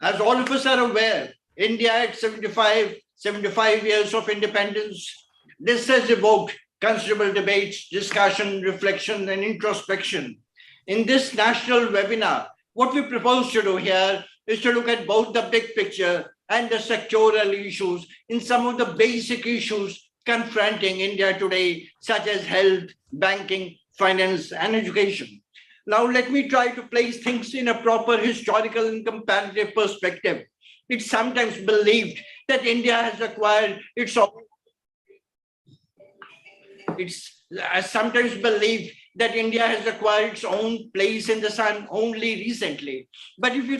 As all of us are aware, India at 75 years of independence. This has evoked considerable debates, discussion, reflection, and introspection. In this national webinar, what we propose to do here is to look at both the big picture and the sectoral issues in some of the basic issues confronting India today, such as health, banking, finance, and education. Now, let me try to place things in a proper historical and comparative perspective. It's sometimes believed that India has acquired its own. It's sometimes believed that India has acquired its own place in the sun only recently. But if you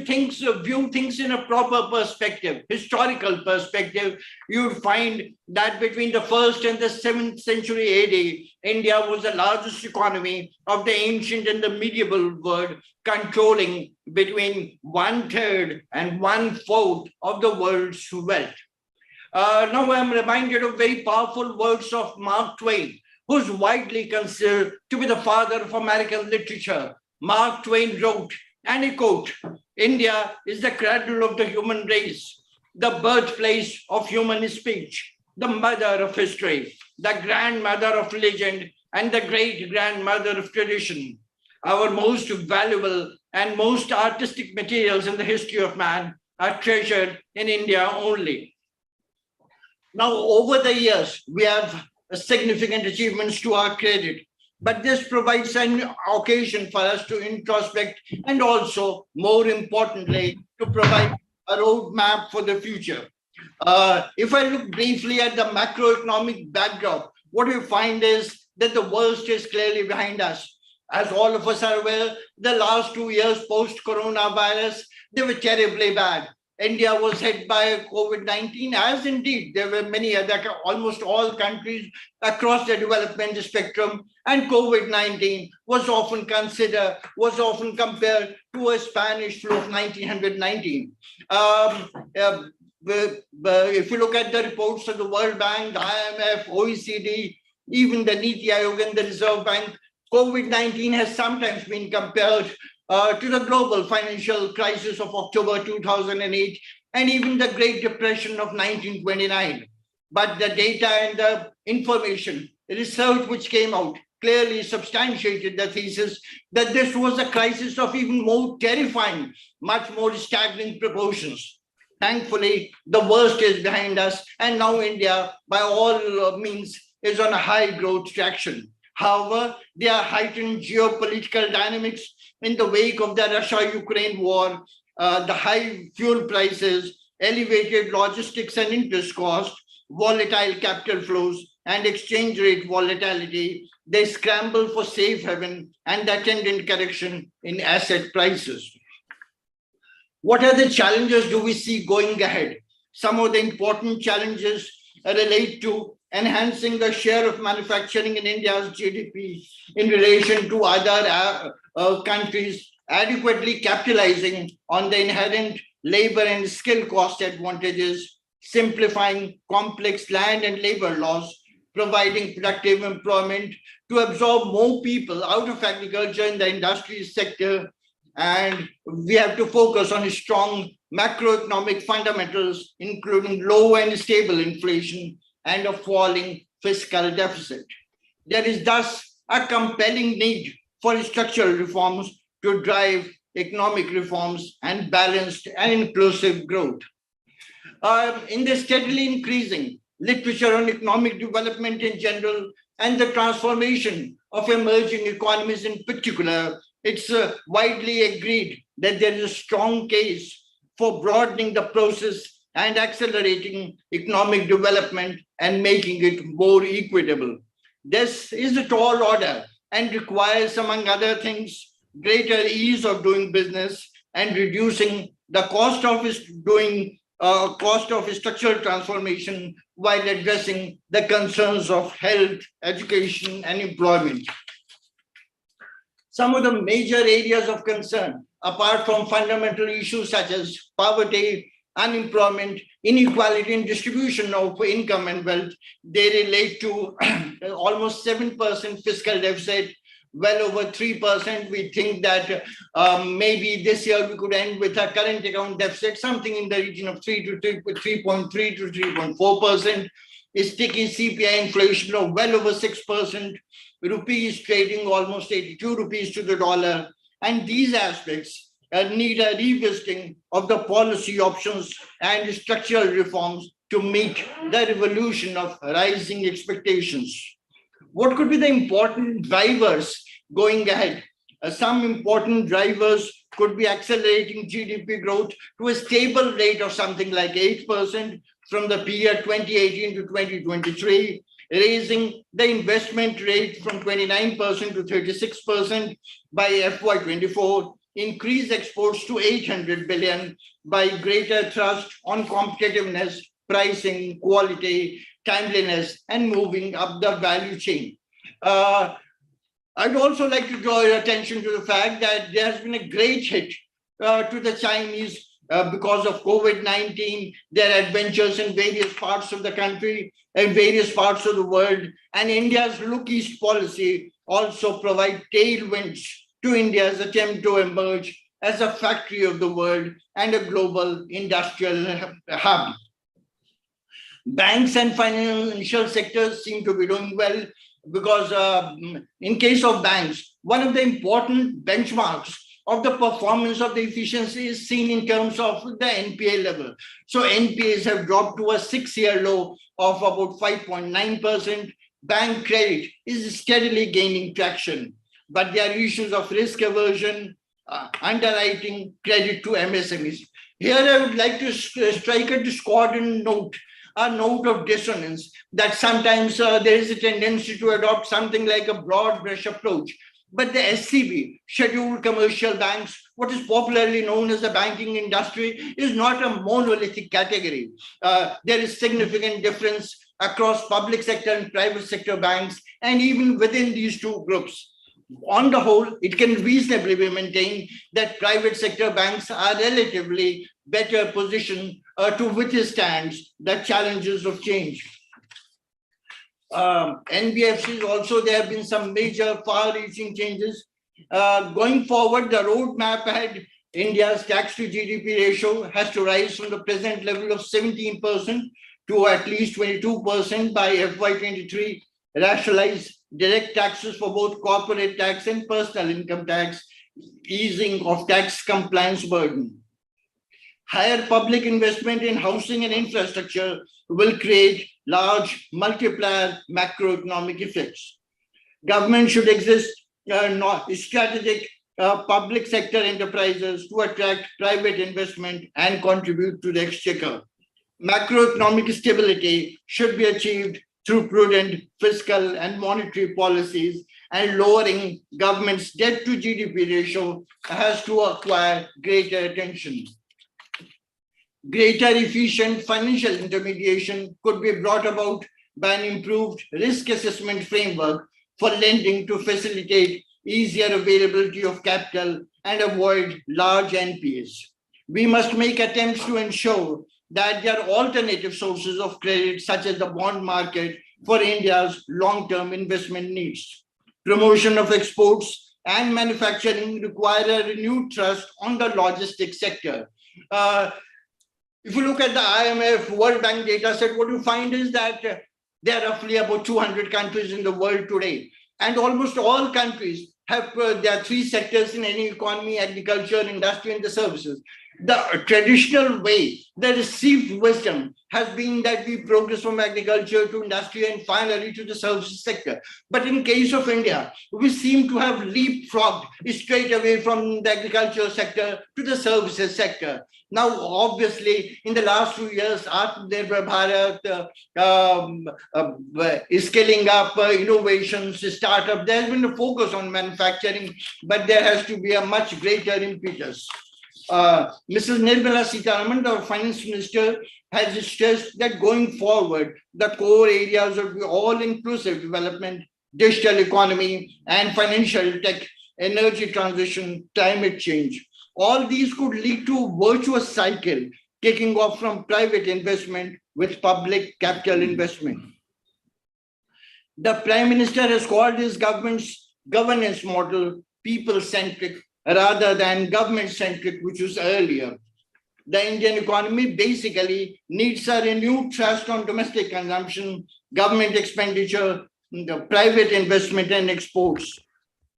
view things in a proper perspective, historical perspective, you would find that between the 1st and the 7th century AD, India was the largest economy of the ancient and the medieval world, controlling between 1/3 and 1/4 of the world's wealth. Now I'm reminded of very powerful words of Mark Twain, who's widely considered to be the father of American literature. Mark Twain wrote, and I quote, "India is the cradle of the human race, the birthplace of human speech, the mother of history, the grandmother of legend, and the great-grandmother of tradition. Our most valuable and most artistic materials in the history of man are treasured in India only." Now, over the years, we have significant achievements to our credit, but this provides an occasion for us to introspect and also, more importantly, to provide a roadmap for the future. If I look briefly at the macroeconomic backdrop, what we find is that the worst is clearly behind us. As all of us are aware, the last 2 years post-coronavirus, they were terribly bad. India was hit by COVID-19, as indeed there were many other, almost all countries across the development spectrum, and COVID-19 was often compared to a Spanish flu of 1919. If you look at the reports of the World Bank, the IMF, OECD, even the Niti Aayog and the Reserve Bank, COVID-19 has sometimes been compared to the global financial crisis of October 2008 and even the Great Depression of 1929. But the data and the information, research which came out clearly substantiated the thesis that this was a crisis of even more terrifying, much more staggering proportions. Thankfully, the worst is behind us, and now India, by all means, is on a high growth traction. However, there are heightened geopolitical dynamics in the wake of the Russia-Ukraine war, the high fuel prices, elevated logistics and interest costs, volatile capital flows, and exchange rate volatility. They scramble for safe haven and attendant correction in asset prices. What are the challenges do we see going ahead? Some of the important challenges relate to enhancing the share of manufacturing in India's GDP in relation to other countries, adequately capitalizing on the inherent labor and skill cost advantages, simplifying complex land and labor laws, providing productive employment to absorb more people out of agriculture in the industry sector. And we have to focus on strong macroeconomic fundamentals, including low and stable inflation and a falling fiscal deficit. There is thus a compelling need for structural reforms to drive economic reforms and balanced and inclusive growth. In the steadily increasing literature on economic development in general and the transformation of emerging economies in particular, it's widely agreed that there is a strong case for broadening the process and accelerating economic development and making it more equitable. This is a tall order and requires, among other things, greater ease of doing business and reducing the cost of structural transformation while addressing the concerns of health, education, and employment. Some of the major areas of concern, apart from fundamental issues such as poverty, unemployment, inequality in distribution of income and wealth, they relate to almost 7% fiscal deficit, well over 3%. We think that maybe this year we could end with a current account deficit, something in the region of 3.3 to 3.4%. Sticky CPI inflation of well over 6%. Rupee is trading almost 82 rupees to the dollar. And these aspects need a revisiting of the policy options and structural reforms to meet the revolution of rising expectations. What could be the important drivers going ahead? Some important drivers could be accelerating GDP growth to a stable rate of something like 8% from the period 2018 to 2023, raising the investment rate from 29% to 36% by FY24, increase exports to 800 billion by greater thrust on competitiveness, pricing, quality, timeliness, and moving up the value chain. I'd also like to draw your attention to the fact that there has been a great hit to the Chinese because of COVID-19, their adventures in various parts of the country and various parts of the world. And India's Look East policy also provides tailwinds to India's attempt to emerge as a factory of the world and a global industrial hub. Banks and financial sectors seem to be doing well because in case of banks, one of the important benchmarks of the performance of the efficiency is seen in terms of the NPA level. So NPAs have dropped to a 6-year low of about 5.9%. Bank credit is steadily gaining traction, but there are issues of risk aversion, underwriting, credit to MSMEs. Here I would like to strike a discordant note, a note of dissonance, that sometimes there is a tendency to adopt something like a broad brush approach. But the SCB, scheduled commercial banks, what is popularly known as the banking industry, is not a monolithic category. There is significant difference across public sector and private sector banks, and even within these two groups. On the whole, it can reasonably be maintained that private sector banks are relatively better positioned to withstand the challenges of change. NBFCs also, there have been some major far-reaching changes. Going forward, the roadmap ahead, India's tax to GDP ratio has to rise from the present level of 17% to at least 22% by FY23, rationalize direct taxes for both corporate tax and personal income tax, easing of tax compliance burden. Higher public investment in housing and infrastructure will create large multiplier macroeconomic effects. Government should exist strategic public sector enterprises to attract private investment and contribute to the exchequer. Macroeconomic stability should be achieved through prudent fiscal and monetary policies, and lowering government's debt to GDP ratio has to acquire greater attention. Greater efficient financial intermediation could be brought about by an improved risk assessment framework for lending to facilitate easier availability of capital and avoid large NPAs. We must make attempts to ensure that there are alternative sources of credit, such as the bond market, for India's long-term investment needs. Promotion of exports and manufacturing require a renewed trust on the logistics sector. If you look at the IMF World Bank data set, what you find is that there are roughly about 200 countries in the world today. And almost all countries have, there are three sectors in any economy: agriculture, industry, and the services. The traditional way, the received wisdom has been that we progress from agriculture to industry and finally to the services sector. But in case of India, we seem to have leapfrogged straight away from the agriculture sector to the services sector. Now, obviously, in the last few years, Bharat is scaling up innovations, startup. There's been a focus on manufacturing, but there has to be a much greater impetus. Mrs. Nirmala Sitharaman, our finance minister, has stressed that going forward, the core areas will be all-inclusive development, digital economy, and financial tech, energy transition, climate change. All these could lead to a virtuous cycle, kicking off from private investment with public capital investment. The Prime Minister has called his government's governance model people-centric rather than government-centric, which was earlier. The Indian economy basically needs a renewed thrust on domestic consumption, government expenditure, the private investment and exports.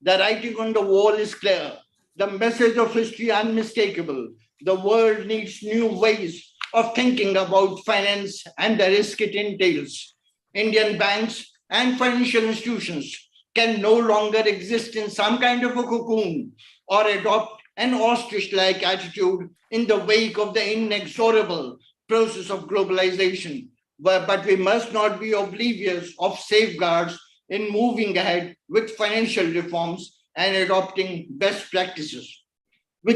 The writing on the wall is clear. The message of history unmistakable. The world needs new ways of thinking about finance and the risk it entails. Indian banks and financial institutions can no longer exist in some kind of a cocoon or adopt an ostrich-like attitude in the wake of the inexorable process of globalization. But we must not be oblivious of safeguards in moving ahead with financial reforms and adopting best practices. We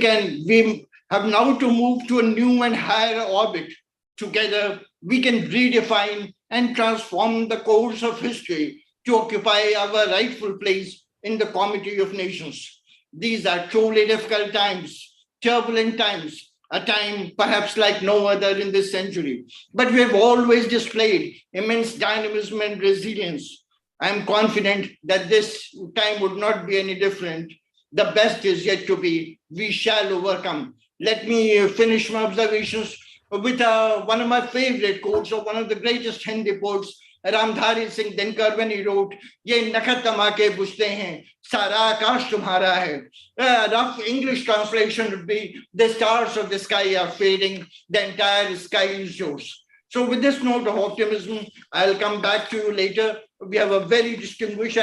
have now to move to a new and higher orbit. Together, we can redefine and transform the course of history to occupy our rightful place in the comity of nations. These are truly difficult times, turbulent times, a time perhaps like no other in this century. But we have always displayed immense dynamism and resilience. I am confident that this time would not be any different. The best is yet to be. We shall overcome. Let me finish my observations with one of my favorite quotes of one of the greatest Hindi poets, Ramdhari Singh Dinkar, when he wrote, ये नखत तमाके बुझते हैं, सारा आकाश तुम्हारा है. Rough English translation would be, the stars of the sky are fading, the entire sky is yours. So with this note of optimism, I'll come back to you later. We have a very distinguished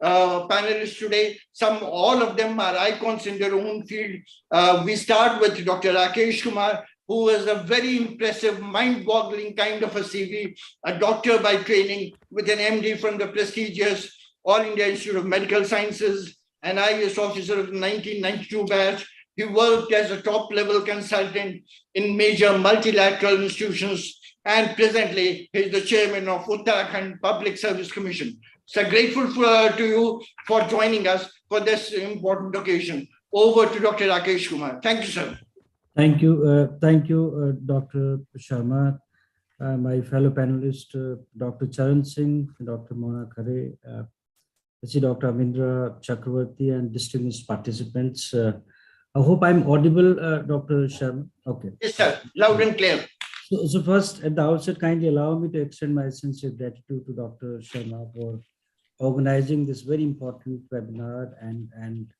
panelists today. All of them are icons in their own field. We start with Dr. Rakesh Kumar, who is a very impressive, mind-boggling kind of a CV, a doctor by training with an MD from the prestigious All India Institute of Medical Sciences, an IAS officer of the 1992 batch. He worked as a top-level consultant in major multilateral institutions, and presently he is the chairman of Uttarakhand Public Service Commission. So grateful to you for joining us for this important occasion. Over to Dr. Rakesh Kumar. Thank you, sir. Thank you, Dr. Sharma, my fellow panelist, Dr. Charan Singh, Dr. Mona Khare, Dr. Ahindra, Chakraborty, and distinguished participants. I hope I'm audible, Dr. Sharma. Okay. Yes, sir. Loud and clear. So first, at the outset, kindly allow me to extend my sincere gratitude to Dr. Sharma for organizing this very important webinar and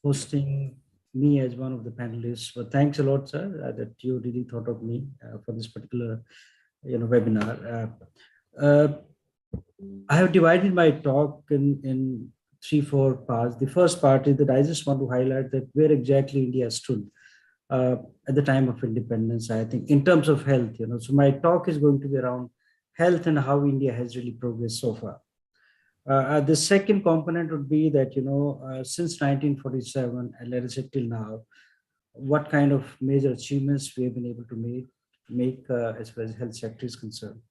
hosting me as one of the panelists. But thanks a lot, sir, that you really thought of me for this particular, webinar. I have divided my talk in 3-4 parts. The first part is that I just want to highlight that where exactly India stood at the time of independence, I think, in terms of health. So my talk is going to be around health and how India has really progressed so far. The second component would be that, since 1947, and let us say till now, what kind of major achievements we have been able to make as far as health sector is concerned.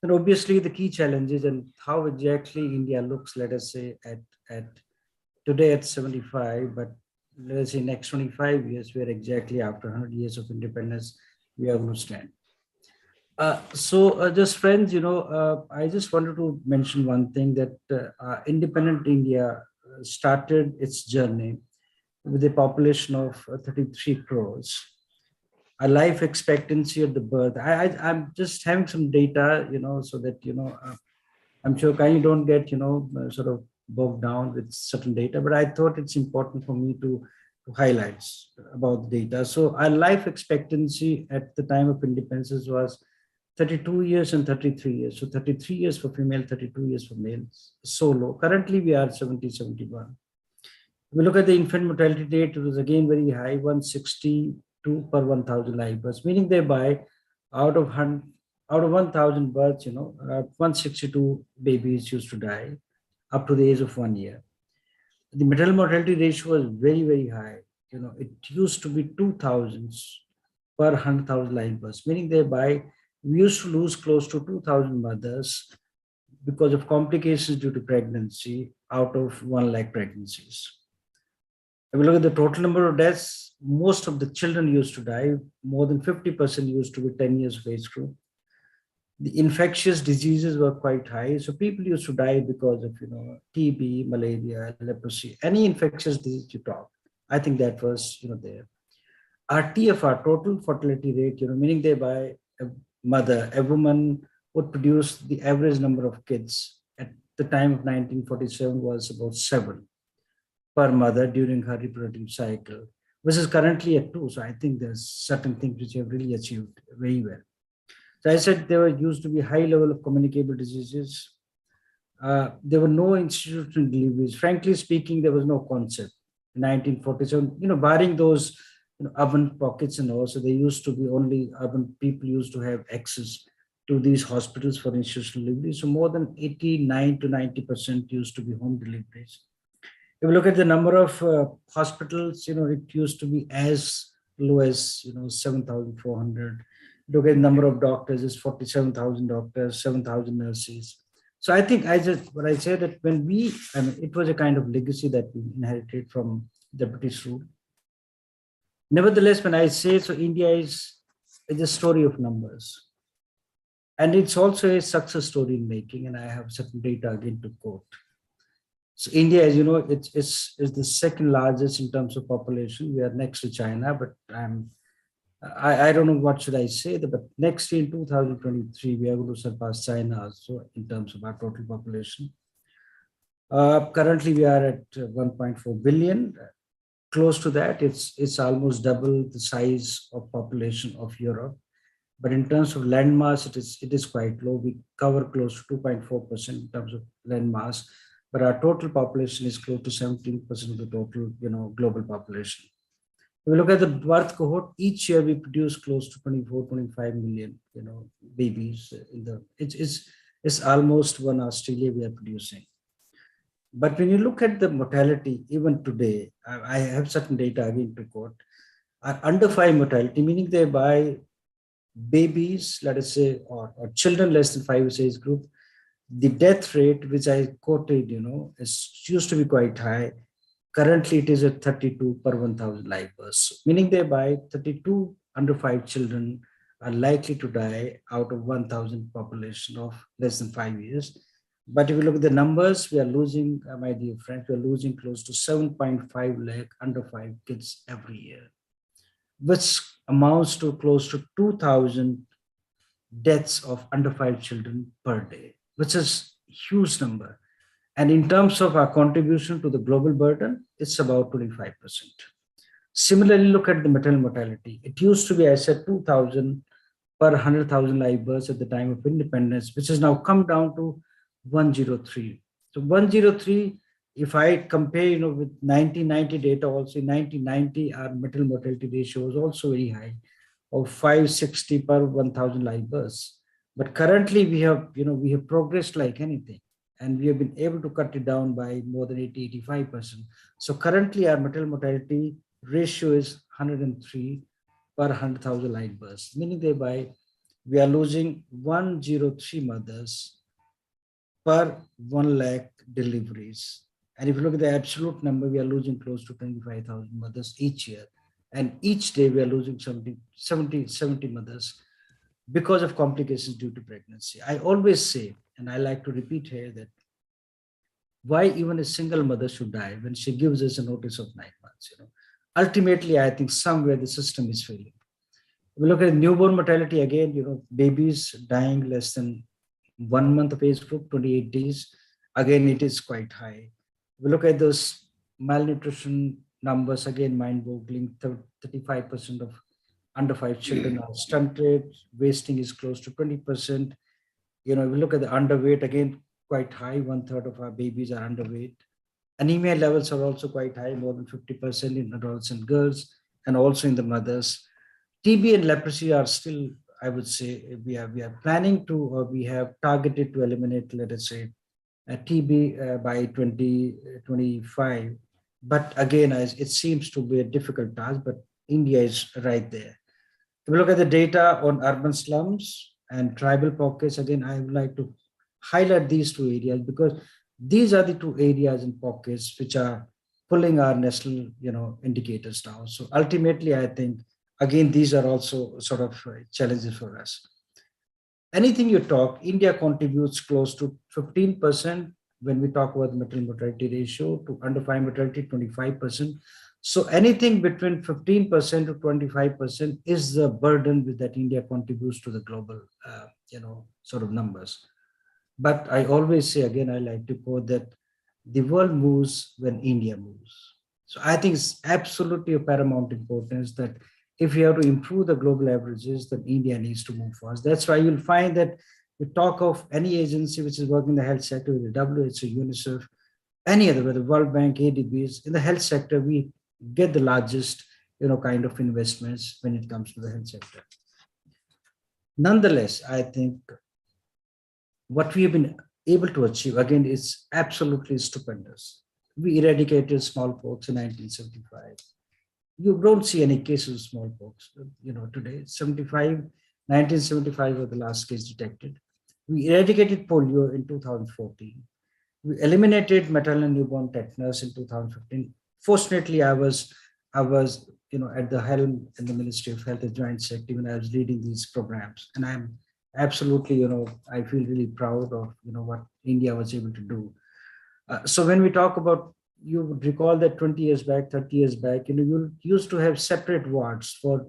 And obviously the key challenges and how exactly India looks, let us say at today at 75, but let us say next 25 years, where exactly after 100 years of independence, we are going to stand. So just friends, I just wanted to mention one thing that independent India started its journey with a population of 33 crores. A life expectancy at the birth. I'm just having some data, so that, I'm sure kindly don't get, sort of bogged down with certain data, but I thought it's important for me to highlight about the data. So our life expectancy at the time of independence was 32 years and 33 years. So 33 years for female, 32 years for males. So low. Currently, we are 70, 71. We look at the infant mortality rate, it was again very high, 162 per 1,000 live births, meaning thereby out of 1,000 births, 162 babies used to die up to the age of 1 year. The maternal mortality ratio was very, very high. It used to be 2,000 per 100,000 live births, meaning thereby we used to lose close to 2,000 mothers because of complications due to pregnancy out of 1 lakh pregnancies. If we look at the total number of deaths, most of the children used to die. More than 50% used to be 10 years of age group. The infectious diseases were quite high. So people used to die because of, TB, malaria, leprosy, any infectious disease you talk. I think that was, there. Our TFR, total fertility rate, meaning thereby a woman would produce the average number of kids at the time of 1947 was about 7 per mother during her reproductive cycle, which is currently at 2. So I think there's certain things which have really achieved very well. So I said there used to be high level of communicable diseases. There were no institutional deliveries. Frankly speaking, there was no concept. In 1947, barring those urban pockets and also there used to be only urban people used to have access to these hospitals for institutional delivery. So more than 89 to 90% used to be home deliveries. If you look at the number of hospitals, it used to be as low as 7,400. Look at the number of doctors, it's 47,000 doctors, 7,000 nurses. So I think what I say that it was a kind of legacy that we inherited from the British rule. Nevertheless, when I say so, India is a story of numbers. And it's also a success story in making, and I have certain data again to quote. So India, as you know, is the second largest in terms of population. We are next to China, but I don't know what should I say, but next year in 2023, we are going to surpass China also in terms of our total population. Currently, we are at 1.4 billion. Close to that, it's almost double the size of population of Europe. But in terms of land mass, it is quite low. We cover close to 2.4% in terms of land mass, but our total population is close to 17% of the total, global population. If we look at the birth cohort, each year we produce close to 24, 25 million, babies. It's almost one Australia we are producing. But when you look at the mortality, even today, I have certain data again to quote, under 5 mortality, meaning thereby babies, let us say, or children less than 5 age group, the death rate, which I quoted, used to be quite high. Currently, it is at 32 per 1,000 live births, meaning thereby 32 under 5 children are likely to die out of 1,000 population of less than 5 years. But if you look at the numbers, we are losing, my dear friends, we are losing close to 7.5 lakh under 5 kids every year, which amounts to close to 2,000 deaths of under 5 children per day, which is a huge number. And in terms of our contribution to the global burden, it's about 25%. Similarly, look at the maternal mortality. It used to be, I said, 2,000 per 100,000 live births at the time of independence, which has now come down to 103. So 103, if I compare, with 1990 data also, in 1990, our maternal mortality ratio was also very high, of 560 per 1,000 live births. But currently we have progressed like anything, and we have been able to cut it down by more than 85%. So currently our maternal mortality ratio is 103 per 100,000 live births, meaning thereby we are losing 103 mothers per 1 lakh deliveries. And if you look at the absolute number, we are losing close to 25,000 mothers each year. And each day we are losing 70 mothers because of complications due to pregnancy. I always say, and I like to repeat here, that why even a single mother should die when she gives us a notice of 9 months? Ultimately, I think somewhere the system is failing. We look at newborn mortality again, babies dying less than 1 month of age group, 28 days. Again, it is quite high. We look at those malnutrition numbers, again, mind-boggling. 35% of under 5 children are stunted. Wasting is close to 20%. We look at the underweight, again, quite high. 1/3 of our babies are underweight. Anemia levels are also quite high, more than 50% in adults and girls, and also in the mothers. TB and leprosy are still, I would say, we are planning to, or we have targeted to eliminate, let us say, TB by 2025. But again, it seems to be a difficult task, but India is right there. If we look at the data on urban slums and tribal pockets, again, I would like to highlight these 2 areas because these are the 2 areas and pockets which are pulling our national, indicators down. So ultimately, I think, again, these are also sort of challenges for us. anything you talk, India contributes close to 15% when we talk about the maternal mortality ratio, to under 5 mortality, 25%. So anything between 15% to 25% is the burden with that India contributes to the global, sort of numbers. But I always say, again, I like to quote that the world moves when India moves. So I think it's absolutely of paramount importance that if you have to improve the global averages, then India needs to move fast. That's why you'll find that you talk of any agency which is working in the health sector, the WHO, UNICEF, any other, whether World Bank, ADBs, in the health sector, we get the largest, kind of investments when it comes to the health sector. Nonetheless, I think what we have been able to achieve, again, is absolutely stupendous. We eradicated smallpox in 1975. You don't see any cases of smallpox, today. 1975 was the last case detected. We eradicated polio in 2014. We eliminated maternal and newborn tetanus in 2015. Fortunately, I was, at the helm in the Ministry of Health as Joint Secretary when I was leading these programs, and I'm absolutely, I feel really proud of, what India was able to do. So when we talk about, you would recall that 20 years back, 30 years back, you used to have separate wards for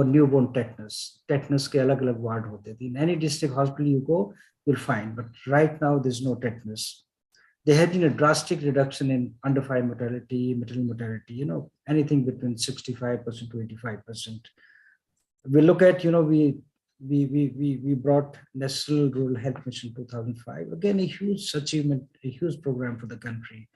newborn tetanus. Tetanus ke alag alag ward hote the. In any district hospital you go, you'll find. But right now there's no tetanus. There had been a drastic reduction in under 5 mortality, maternal mortality. Anything between 65% to 85%. We look at, we brought National Rural Health Mission 2005. Again, a huge achievement, a huge program for the country.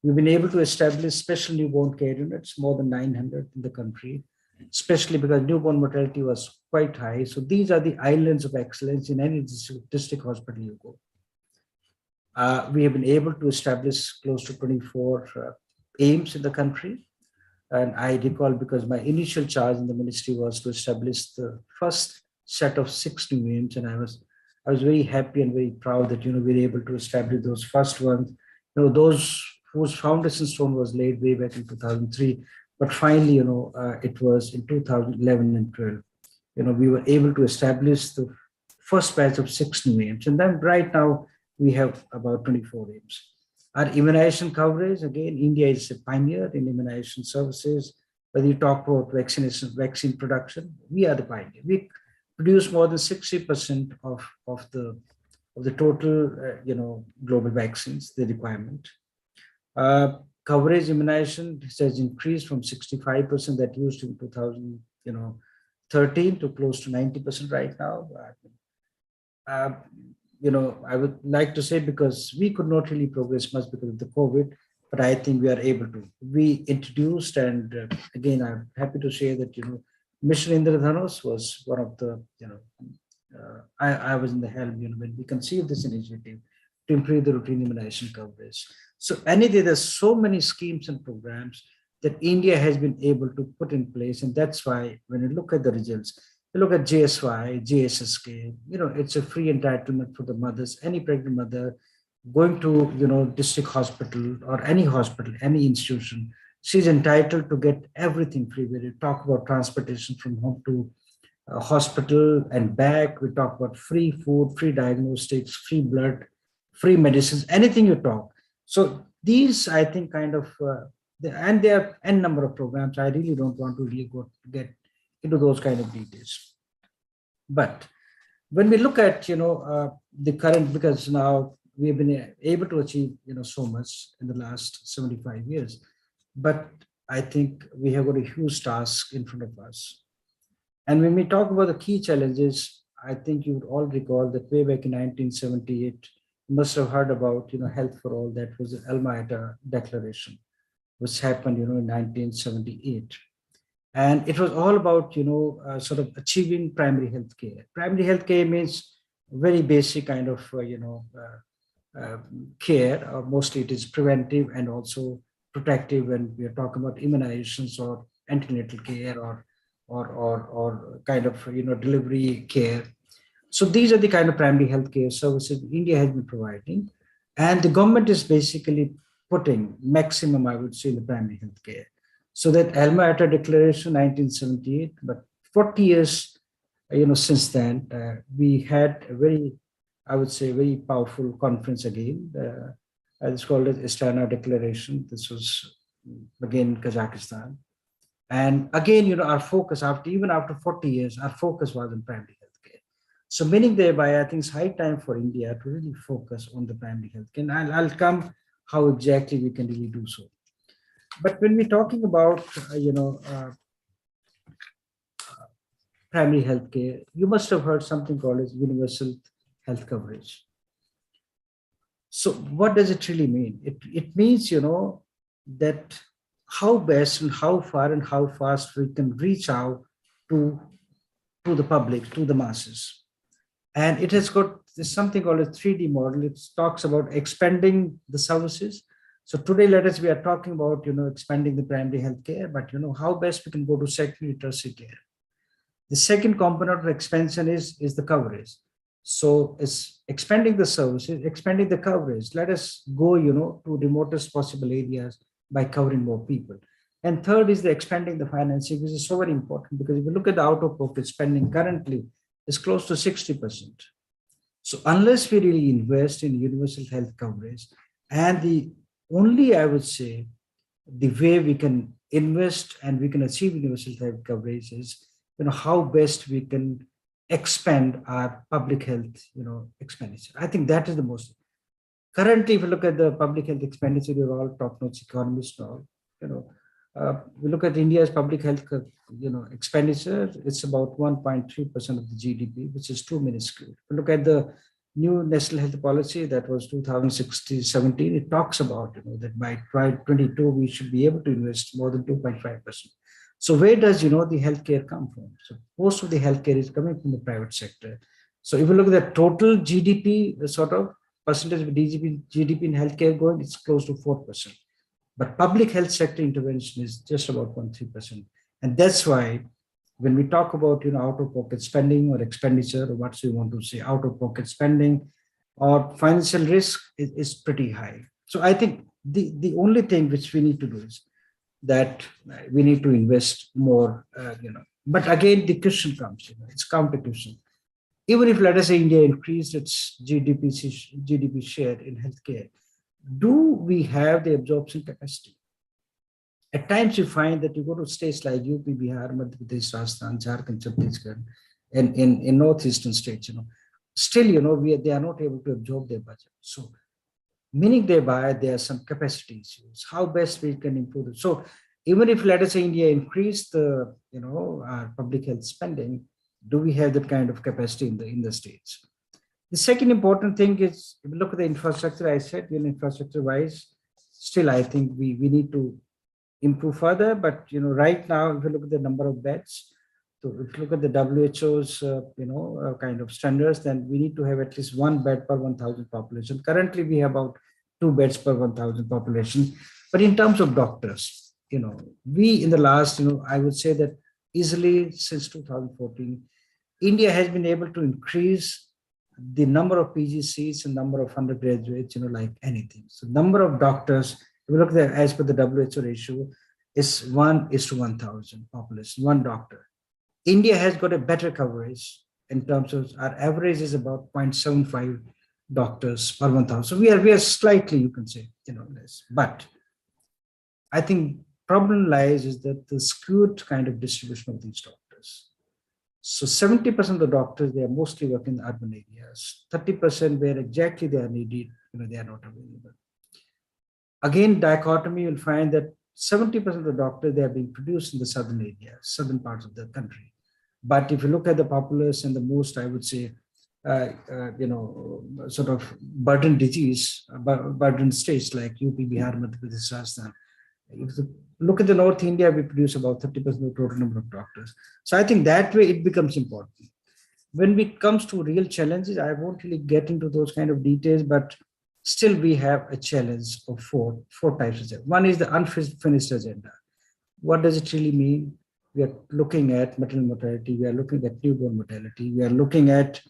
We've been able to establish special newborn care units, more than 900 in the country, especially because newborn mortality was quite high. So these are the islands of excellence in any district hospital you go. We have been able to establish close to 24 AIMS in the country. And I recall, because my initial charge in the ministry was to establish the first set of 6 new AIMS, and I was very happy and very proud that we were able to establish those first ones. Those whose foundation stone was laid way back in 2003, but finally, it was in 2011 and 12. We were able to establish the first batch of 6 new AIMS, and then right now we have about 24 AIMS. Our immunization coverage, again, India is a pioneer in immunization services. Whether you talk about vaccination, vaccine production, we are the pioneer. We produce more than 60% of the total, global vaccines, the requirement. Coverage immunization has increased from 65% that used in 2013 to close to 90% right now. I would like to say, because we could not really progress much because of the COVID, but I think we are able to. We introduced, and again, I'm happy to share that, Mission Indradhanush was one of the, I was in the helm, when we conceived this initiative to improve the routine immunization coverage. So there's so many schemes and programs that India has been able to put in place. And that's why when you look at the results, you look at JSY, JSSK, it's a free entitlement for the mothers, any pregnant mother going to, district hospital or any hospital, any institution, she's entitled to get everything free. When you talk about transportation from home to hospital and back, we talk about free food, free diagnostics, free blood, free medicines, anything you talk. So these, I think, kind of, and there are n number of programs. I really don't want to really get into those kind of details. But when we look at, the current, because now we've been able to achieve, so much in the last 75 years, but I think we have got a huge task in front of us. And when we talk about the key challenges, I think you would all recall that way back in 1978, you must have heard about, Health for All. That was the Istana Declaration, which happened, in 1978. And it was all about, sort of achieving primary health care. Primary health care means very basic kind of, care. Mostly it is preventive and also protective when we are talking about immunizations or antenatal care or kind of, delivery care. So these are the kind of primary health care services India has been providing. And the government is basically putting maximum, I would say, in the primary health care. So that Istana Declaration 1978, but 40 years Since then, we had a very, I would say, very powerful conference again. It's called as Istana Declaration. This was again in Kazakhstan. And again, our focus even after 40 years, our focus was on primary healthcare. So meaning thereby, I think it's high time for India to really focus on the primary healthcare. And I'll come how exactly we can really do so. But when we're talking about, primary healthcare, you must have heard something called as universal health coverage. So what does it really mean? It means, that how best and how far and how fast we can reach out to the public, to the masses. And it has got this something called a 3D model. It talks about expanding the services. So today, we are talking about, expanding the primary healthcare, but, how best we can go to secondary, tertiary care. The second component of expansion is the coverage. So it's expanding the services, expanding the coverage. Let us go, to remotest possible areas by covering more people. And third is the expanding the financing, which is so very important, because if you look at the out-of-pocket spending currently, it's close to 60%. So unless we really invest in universal health coverage, and the only, I would say, the way we can invest and we can achieve universal health coverage is, how best we can expand our public health, expenditure. I think that is the most. Currently, if you look at the public health expenditure, you're all top-notch economists now. We look at India's public health, expenditure. It's about 1.3% of the GDP, which is too minuscule. If you look at the new national health policy that was 2016-17, it talks about that by 2022 we should be able to invest more than 2.5%. So where does the healthcare come from? So most of the healthcare is coming from the private sector. So if you look at the total GDP, the sort of percentage of GDP in healthcare going, it's close to 4%. But public health sector intervention is just about 0.3%. And that's why when we talk about out-of-pocket spending or expenditure, or what we want to say, out-of-pocket spending or financial risk is pretty high. So I think the only thing which we need to do is that we need to invest more, But again, the question comes, it's counter question. Even if, let us say, India increased its GDP share in healthcare, do we have the absorption capacity? At times, you find that you go to states like UP, Bihar, Madhya Pradesh, Rajasthan, Jharkhand, Chhattisgarh, and in northeastern states, still, they are not able to absorb their budget. So meaning thereby there are some capacity issues, how best we can improve it. So even if, let us say, India increased the, our public health spending, do we have that kind of capacity in the states? The second important thing is, if you look at the infrastructure, I said, infrastructure wise, still, I think we need to improve further. But, right now, if you look at the number of beds, so if you look at the WHO's, kind of standards, then we need to have at least 1 bed per 1,000 population. Currently, we have about 2 beds per 1,000 population. But in terms of doctors, we in the last, I would say that easily since 2014, India has been able to increase the number of PG seats and number of undergraduates, like anything. So number of doctors, if you look at as per the WHO ratio, is 1:1,000 population, one doctor. India has got a better coverage in terms of our average is about 0.75 doctors per 1,000. So we are slightly, you can say, less. But I think problem lies is that the skewed kind of distribution of these doctors. So 70% of the doctors, they are mostly working in urban areas. 30% where exactly they are needed, they are not available. Again, dichotomy, you'll find that 70% of the doctors, they are being produced in the southern areas, southern parts of the country. But if you look at the populace and the most, I would say, sort of burden states like UP, Bihar, Madhya Pradesh, Rajasthan. If you look at the North India, we produce about 30% of the total number of doctors. So I think that way it becomes important. When it comes to real challenges, I won't really get into those kind of details, but still we have a challenge of four types of. One is the unfinished agenda. What does it really mean? We are looking at maternal mortality. We are looking at newborn mortality. We are looking at,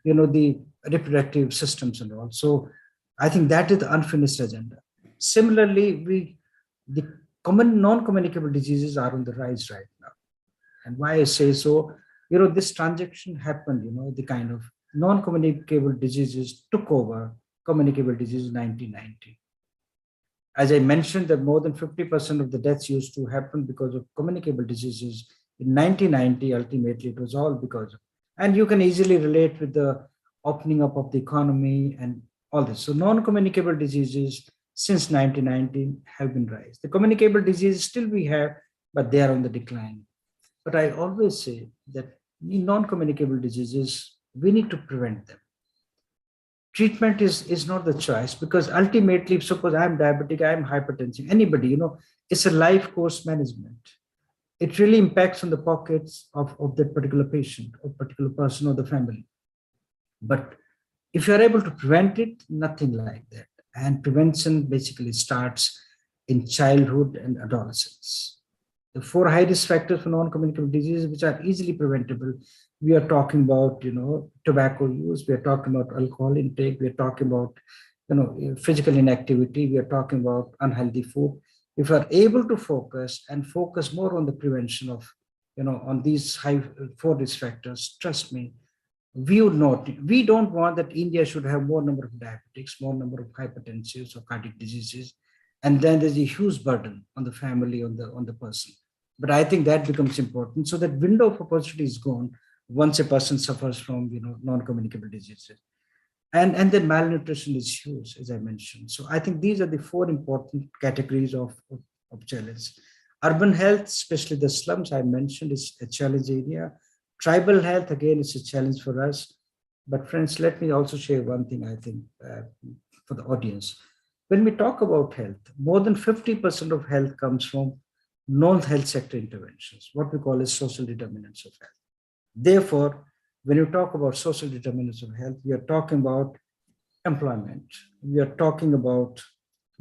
the reproductive systems and all. So I think that is the unfinished agenda. Similarly, the common non-communicable diseases are on the rise right now. And why I say so, this transaction happened, the kind of non-communicable diseases took over communicable disease in 1990. As I mentioned, that more than 50% of the deaths used to happen because of communicable diseases. In 1990, ultimately, it was all because of, and you can easily relate with the opening up of the economy and all this. So non-communicable diseases since 1990 have been rise. The communicable diseases still we have, but they are on the decline. But I always say that non-communicable diseases, we need to prevent them. Treatment is not the choice, because ultimately, suppose I'm diabetic, I'm hypertensive, anybody, it's a life course management. It really impacts on the pockets of that particular patient or particular person or the family. But if you're able to prevent it, nothing like that. And prevention basically starts in childhood and adolescence. The 4 high risk factors for non-communicable diseases, which are easily preventable, we are talking about, tobacco use, we are talking about alcohol intake, we are talking about, physical inactivity, we are talking about unhealthy food. If we are able to focus more on the prevention of, on these 4 risk factors, trust me, we don't want that India should have more number of diabetics, more number of hypertensives or cardiac diseases, and then there's a huge burden on the family, on the person. But I think that becomes important. So that window of opportunity is gone once a person suffers from, non-communicable diseases. And then malnutrition is huge, as I mentioned. So I think these are the 4 important categories of challenge. Urban health, especially the slums I mentioned, is a challenge area. Tribal health, again, is a challenge for us. But friends, let me also share one thing, I think, for the audience. When we talk about health, more than 50% of health comes from non-health sector interventions, what we call as social determinants of health. Therefore, when you talk about social determinants of health, we are talking about employment, we are talking about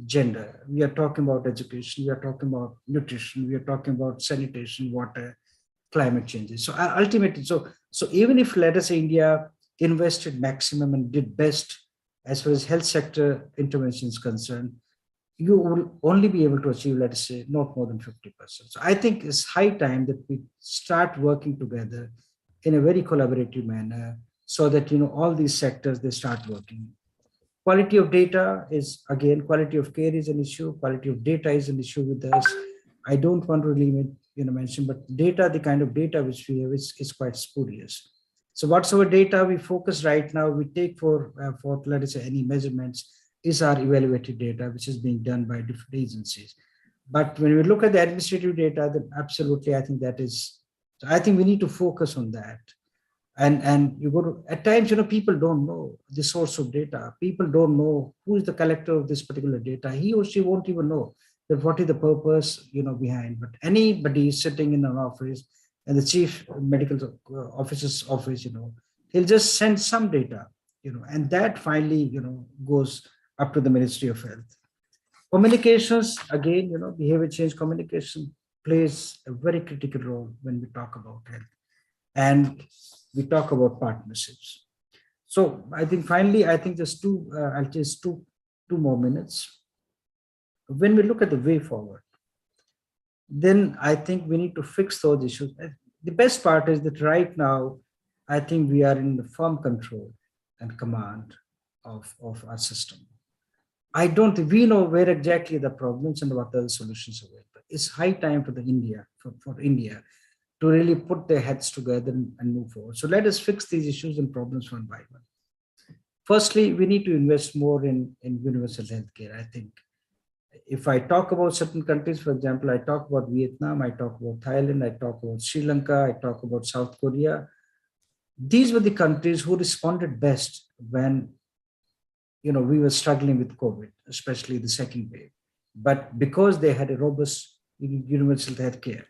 gender, we are talking about education, we are talking about nutrition, we are talking about sanitation, water, climate changes. So ultimately, so even if, let us say, India invested maximum and did best as far as health sector intervention is concerned, you will only be able to achieve, let us say, not more than 50%. So I think it's high time that we start working together in a very collaborative manner, so that, all these sectors, they start working. Quality of data is, again, quality of care is an issue. Quality of data is an issue with us. I don't want to really, mention, but data, the kind of data which we have is quite spurious. So whatsoever data we focus right now, we take for let us say, any measurements, is our evaluated data, which is being done by different agencies. But when we look at the administrative data, then absolutely, I think that is, so I think we need to focus on that. And you go to, at times, people don't know the source of data. People don't know who is the collector of this particular data. He or she won't even know that what is the purpose, behind. But anybody sitting in an office and the chief medical officer's office, he'll just send some data, and that finally, goes up to the Ministry of Health. Communications, again, behavior change communication plays a very critical role when we talk about health. And we talk about partnerships. So I think finally, I think just I'll just two more minutes. When we look at the way forward, then I think we need to fix those issues. The best part is that right now, I think we are in the firm control and command of our system. I don't think we know where exactly the problems and what are the solutions available. It's high time for India to really put their heads together and move forward. So let us fix these issues and problems one by one. Firstly, we need to invest more in universal healthcare. I think if I talk about certain countries, for example, I talk about Vietnam, I talk about Thailand, I talk about Sri Lanka, I talk about South Korea. These were the countries who responded best when we were struggling with COVID, especially the second wave. But because they had a robust universal healthcare,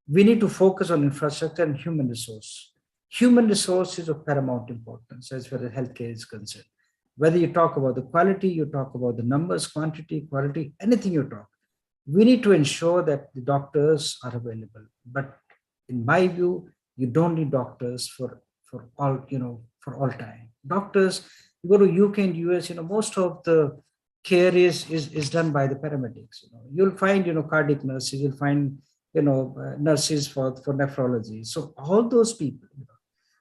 we need to focus on infrastructure and human resource. Human resource is of paramount importance as far as healthcare is concerned. Whether you talk about the quality, you talk about the numbers, quantity, quality, anything you talk, we need to ensure that the doctors are available. But in my view, you don't need doctors for all time. Doctors, you go to UK and US, most of the care is done by the paramedics. You'll find, cardiac nurses, you'll find nurses for nephrology. So all those people,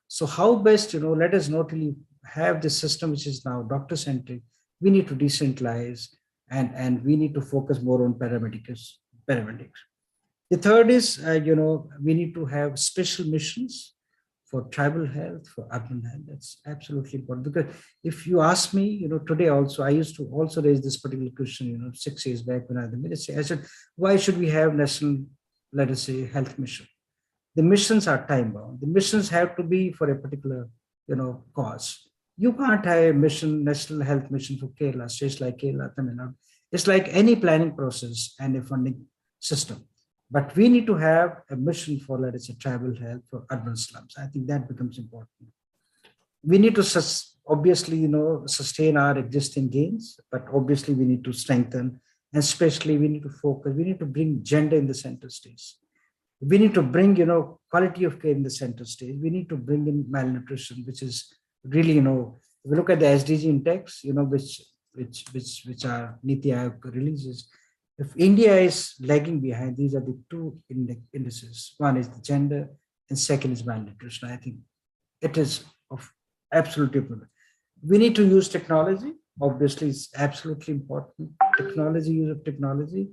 so how best, let us not really have this system which is now doctor-centric. We need to decentralize and we need to focus more on paramedics. The third is, we need to have special missions for tribal health, for urban health. That's absolutely important. Because if you ask me, today also, I used to also raise this particular question, 6 years back when I was the ministry. I said, why should we have national, let us say, health mission? The missions are time bound. The missions have to be for a particular, cause. You can't have a mission, national health mission for Kerala, states like Kerala, Tamil Nadu. It's like any planning process and a funding system. But we need to have a mission for, let us say, tribal health for urban slums. I think that becomes important. We need to obviously, sustain our existing gains, but obviously we need to strengthen, and especially we need to focus. We need to bring gender in the center stage. We need to bring, quality of care in the center stage. We need to bring in malnutrition, which is really, if we look at the SDG index, which are Niti Aayog releases. If India is lagging behind, these are the two indices. One is the gender, and second is malnutrition. I think it is of absolute importance. We need to use technology. Obviously, it's absolutely important. Use of technology,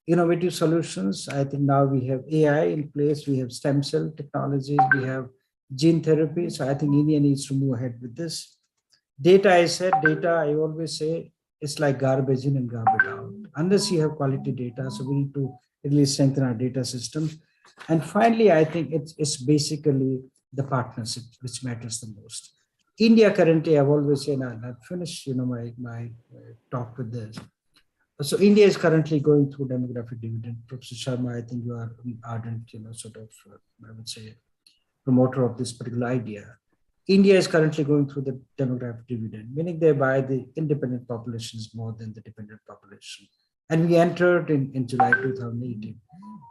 innovative solutions. I think now we have AI in place. We have stem cell technologies. We have gene therapy. So I think India needs to move ahead with this. Data, I always say, it's like garbage in and garbage out. Unless you have quality data, so we need to really strengthen our data systems. And finally, I think it's basically the partnership which matters the most. India currently, I've always said, and I've finished, my talk with this. So India is currently going through demographic dividend. Professor Sharma, I think you are an ardent, I would say, promoter of this particular idea. India is currently going through the demographic dividend, meaning thereby the independent population is more than the dependent population. And we entered in July 2018.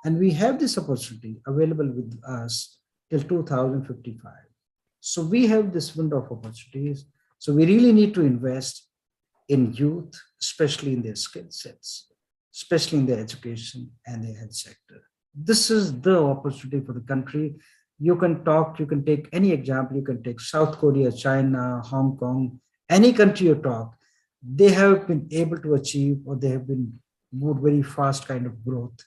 And we have this opportunity available with us till 2055. So we have this window of opportunities. So we really need to invest in youth, especially in their skill sets, especially in their education and the health sector. This is the opportunity for the country. You can take any example, you can take South Korea, China, Hong Kong, any country you talk, they have been able to achieve, or they have been moved very fast kind of growth,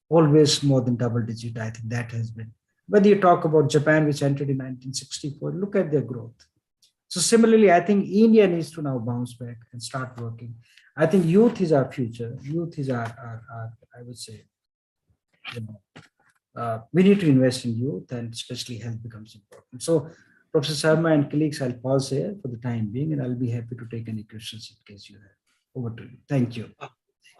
always more than double digit. I think that has been. Whether you talk about Japan, which entered in 1964, look at their growth. So similarly, I think India needs to now bounce back and start working. I think youth is our future. Youth is our I would say, we need to invest in youth, and especially health becomes important. So, Professor Sharma and colleagues, I'll pause here for the time being, and I'll be happy to take any questions in case you have. Over to you. Thank you.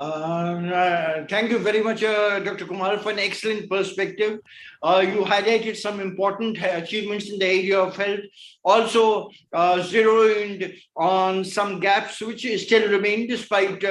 Thank you very much, Dr. Kumar, for an excellent perspective. You highlighted some important achievements in the area of health, also zeroed on some gaps which still remain despite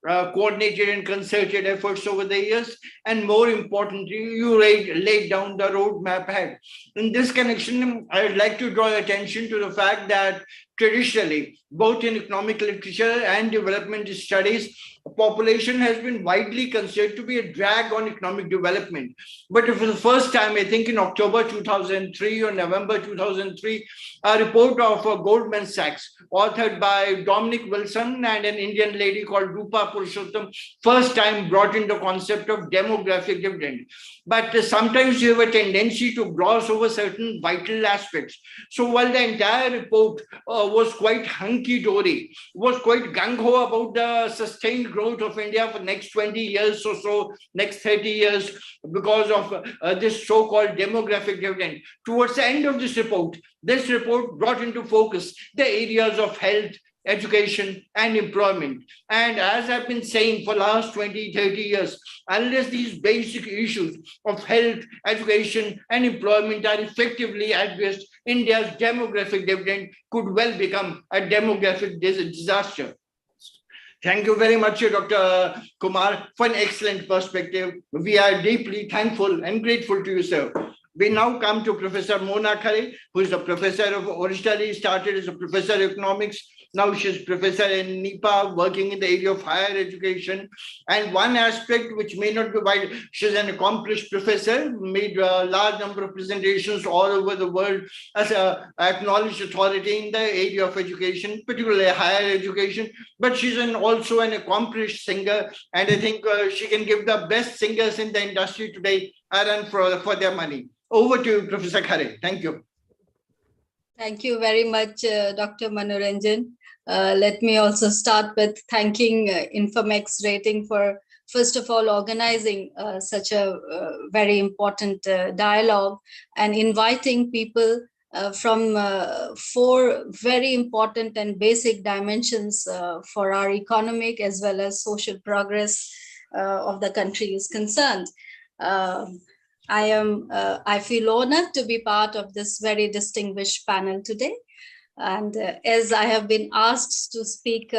coordinated and concerted efforts over the years. And more importantly, you laid down the roadmap ahead. In this connection, I would like to draw attention to the fact that traditionally, both in economic literature and development studies, population has been widely considered to be a drag on economic development. But for the first time, I think in October 2003 or November 2003, a report of Goldman Sachs, authored by Dominic Wilson and an Indian lady called Rupa Purushottam, first time brought in the concept of demographic dividend. But sometimes you have a tendency to gloss over certain vital aspects. So while the entire report was quite hunky-dory, was quite gung-ho about the sustained growth of India for next 20 years or so, next 30 years, because of this so-called demographic dividend. Towards the end of this report brought into focus the areas of health, education, and employment. And as I've been saying for last 20, 30 years, unless these basic issues of health, education, and employment are effectively addressed, India's demographic dividend could well become a demographic disaster. Thank you very much, Dr. Kumar, for an excellent perspective. We are deeply thankful and grateful to you, sir. We now come to Professor Mona Khare, who is a professor originally started as a professor of economics, Now she's professor in NIPA, working in the area of higher education. And one aspect which may not be wide, she's an accomplished professor, made a large number of presentations all over the world as an acknowledged authority in the area of education, particularly higher education. But she's also an accomplished singer, and I think she can give the best singers in the industry today a run for their money. Over to you, Professor Khare. Thank you. Thank you very much, Dr. Manoranjan. Let me also start with thanking Infomerics Rating for, first of all, organizing such a very important dialogue and inviting people from 4 very important and basic dimensions for our economic as well as social progress of the country is concerned. I feel honored to be part of this very distinguished panel today. And as I have been asked to speak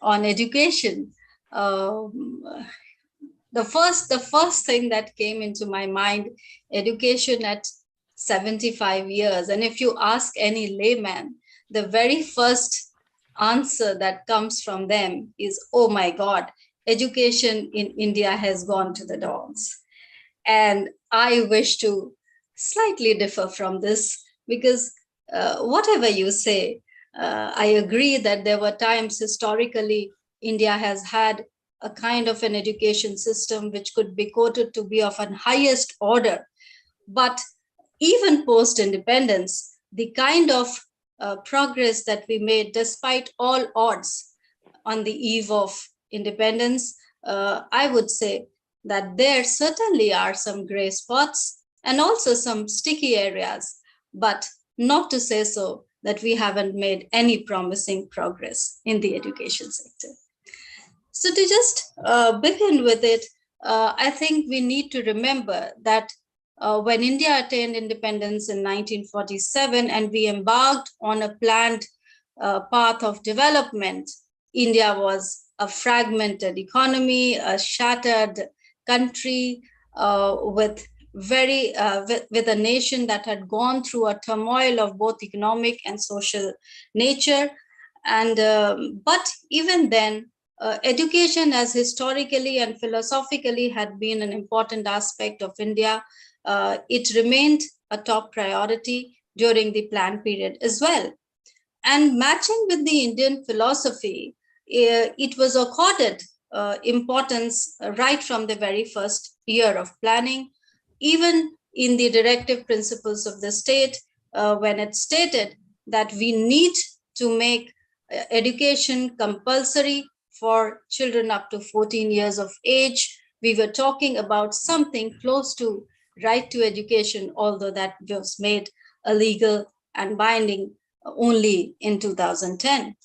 on education, the first thing that came into my mind, education at 75 years. And if you ask any layman, the very first answer that comes from them is, oh my God, education in India has gone to the dogs. And I wish to slightly differ from this because whatever you say, I agree that there were times historically India has had a kind of an education system which could be quoted to be of an highest order. But even post-independence, the kind of progress that we made despite all odds on the eve of independence, I would say that there certainly are some gray spots and also some sticky areas, but not to say so that we haven't made any promising progress in the education sector. So to just begin with it, I think we need to remember that when India attained independence in 1947 and we embarked on a planned path of development, India was a fragmented economy, a shattered country with a nation that had gone through a turmoil of both economic and social nature. And but even then, education as historically and philosophically had been an important aspect of India. It remained a top priority during the planned period as well. And matching with the Indian philosophy, it was accorded importance right from the very first year of planning, even in the directive principles of the state, when it stated that we need to make education compulsory for children up to 14 years of age. We were talking about something close to right to education, although that was made illegal and binding only in 2010.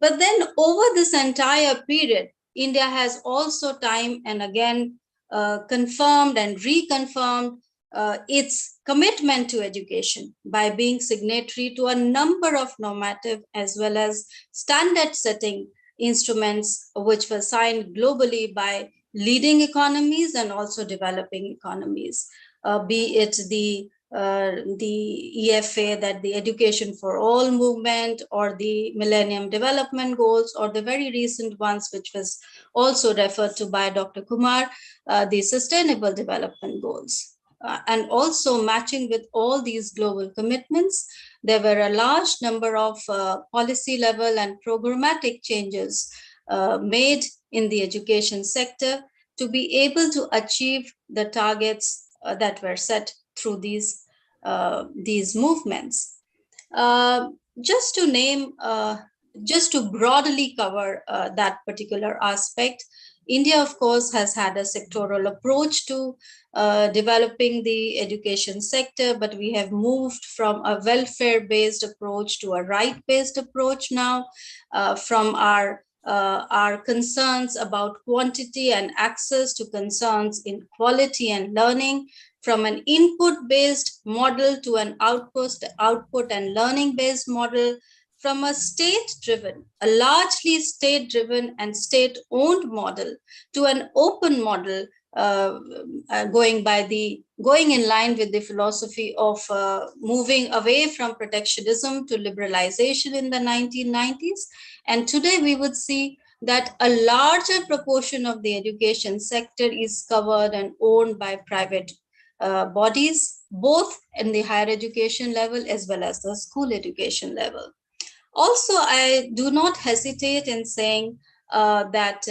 But then over this entire period, India has also time and again confirmed and reconfirmed its commitment to education by being signatory to a number of normative as well as standard setting instruments which were signed globally by leading economies and also developing economies, be it the EFA, that the Education for All movement, or the Millennium Development Goals, or the very recent ones which was also referred to by Dr. Kumar, the Sustainable Development Goals. And also matching with all these global commitments, there were a large number of policy level and programmatic changes made in the education sector to be able to achieve the targets that were set through these movements. Just to name, just to broadly cover that particular aspect, India, of course, has had a sectoral approach to developing the education sector, but we have moved from a welfare-based approach to a right-based approach now, from our concerns about quantity and access to concerns in quality and learning, from an input-based model to an output and learning-based model, from a state-driven, a largely state-driven and state-owned model to an open model going in line with the philosophy of moving away from protectionism to liberalization in the 1990s. And today we would see that a larger proportion of the education sector is covered and owned by private bodies, both in the higher education level as well as the school education level. Also, I do not hesitate in saying that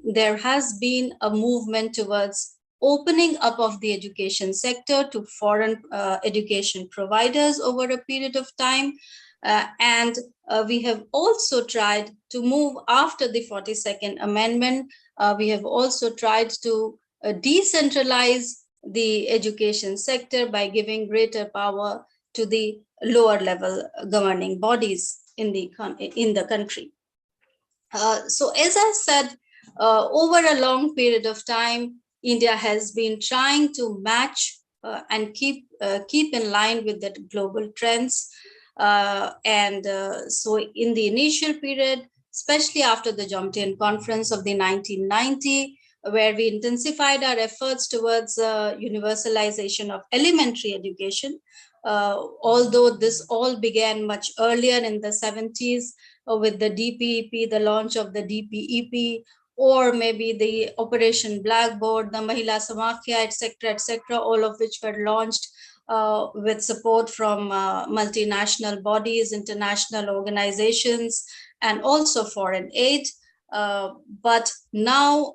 there has been a movement towards opening up of the education sector to foreign education providers over a period of time. And we have also tried to move after the 42nd Amendment. We have also tried to decentralize the education sector by giving greater power to the lower level governing bodies in the country. So as I said, over a long period of time, India has been trying to match and keep in line with the global trends. So in the initial period, especially after the Jomtien Conference of the 1990, where we intensified our efforts towards universalization of elementary education, although this all began much earlier in the 70s with the DPEP, the launch of the DPEP, or maybe the Operation Blackboard, the Mahila Samakhya, etc., all of which were launched with support from multinational bodies, international organizations, and also foreign aid. But now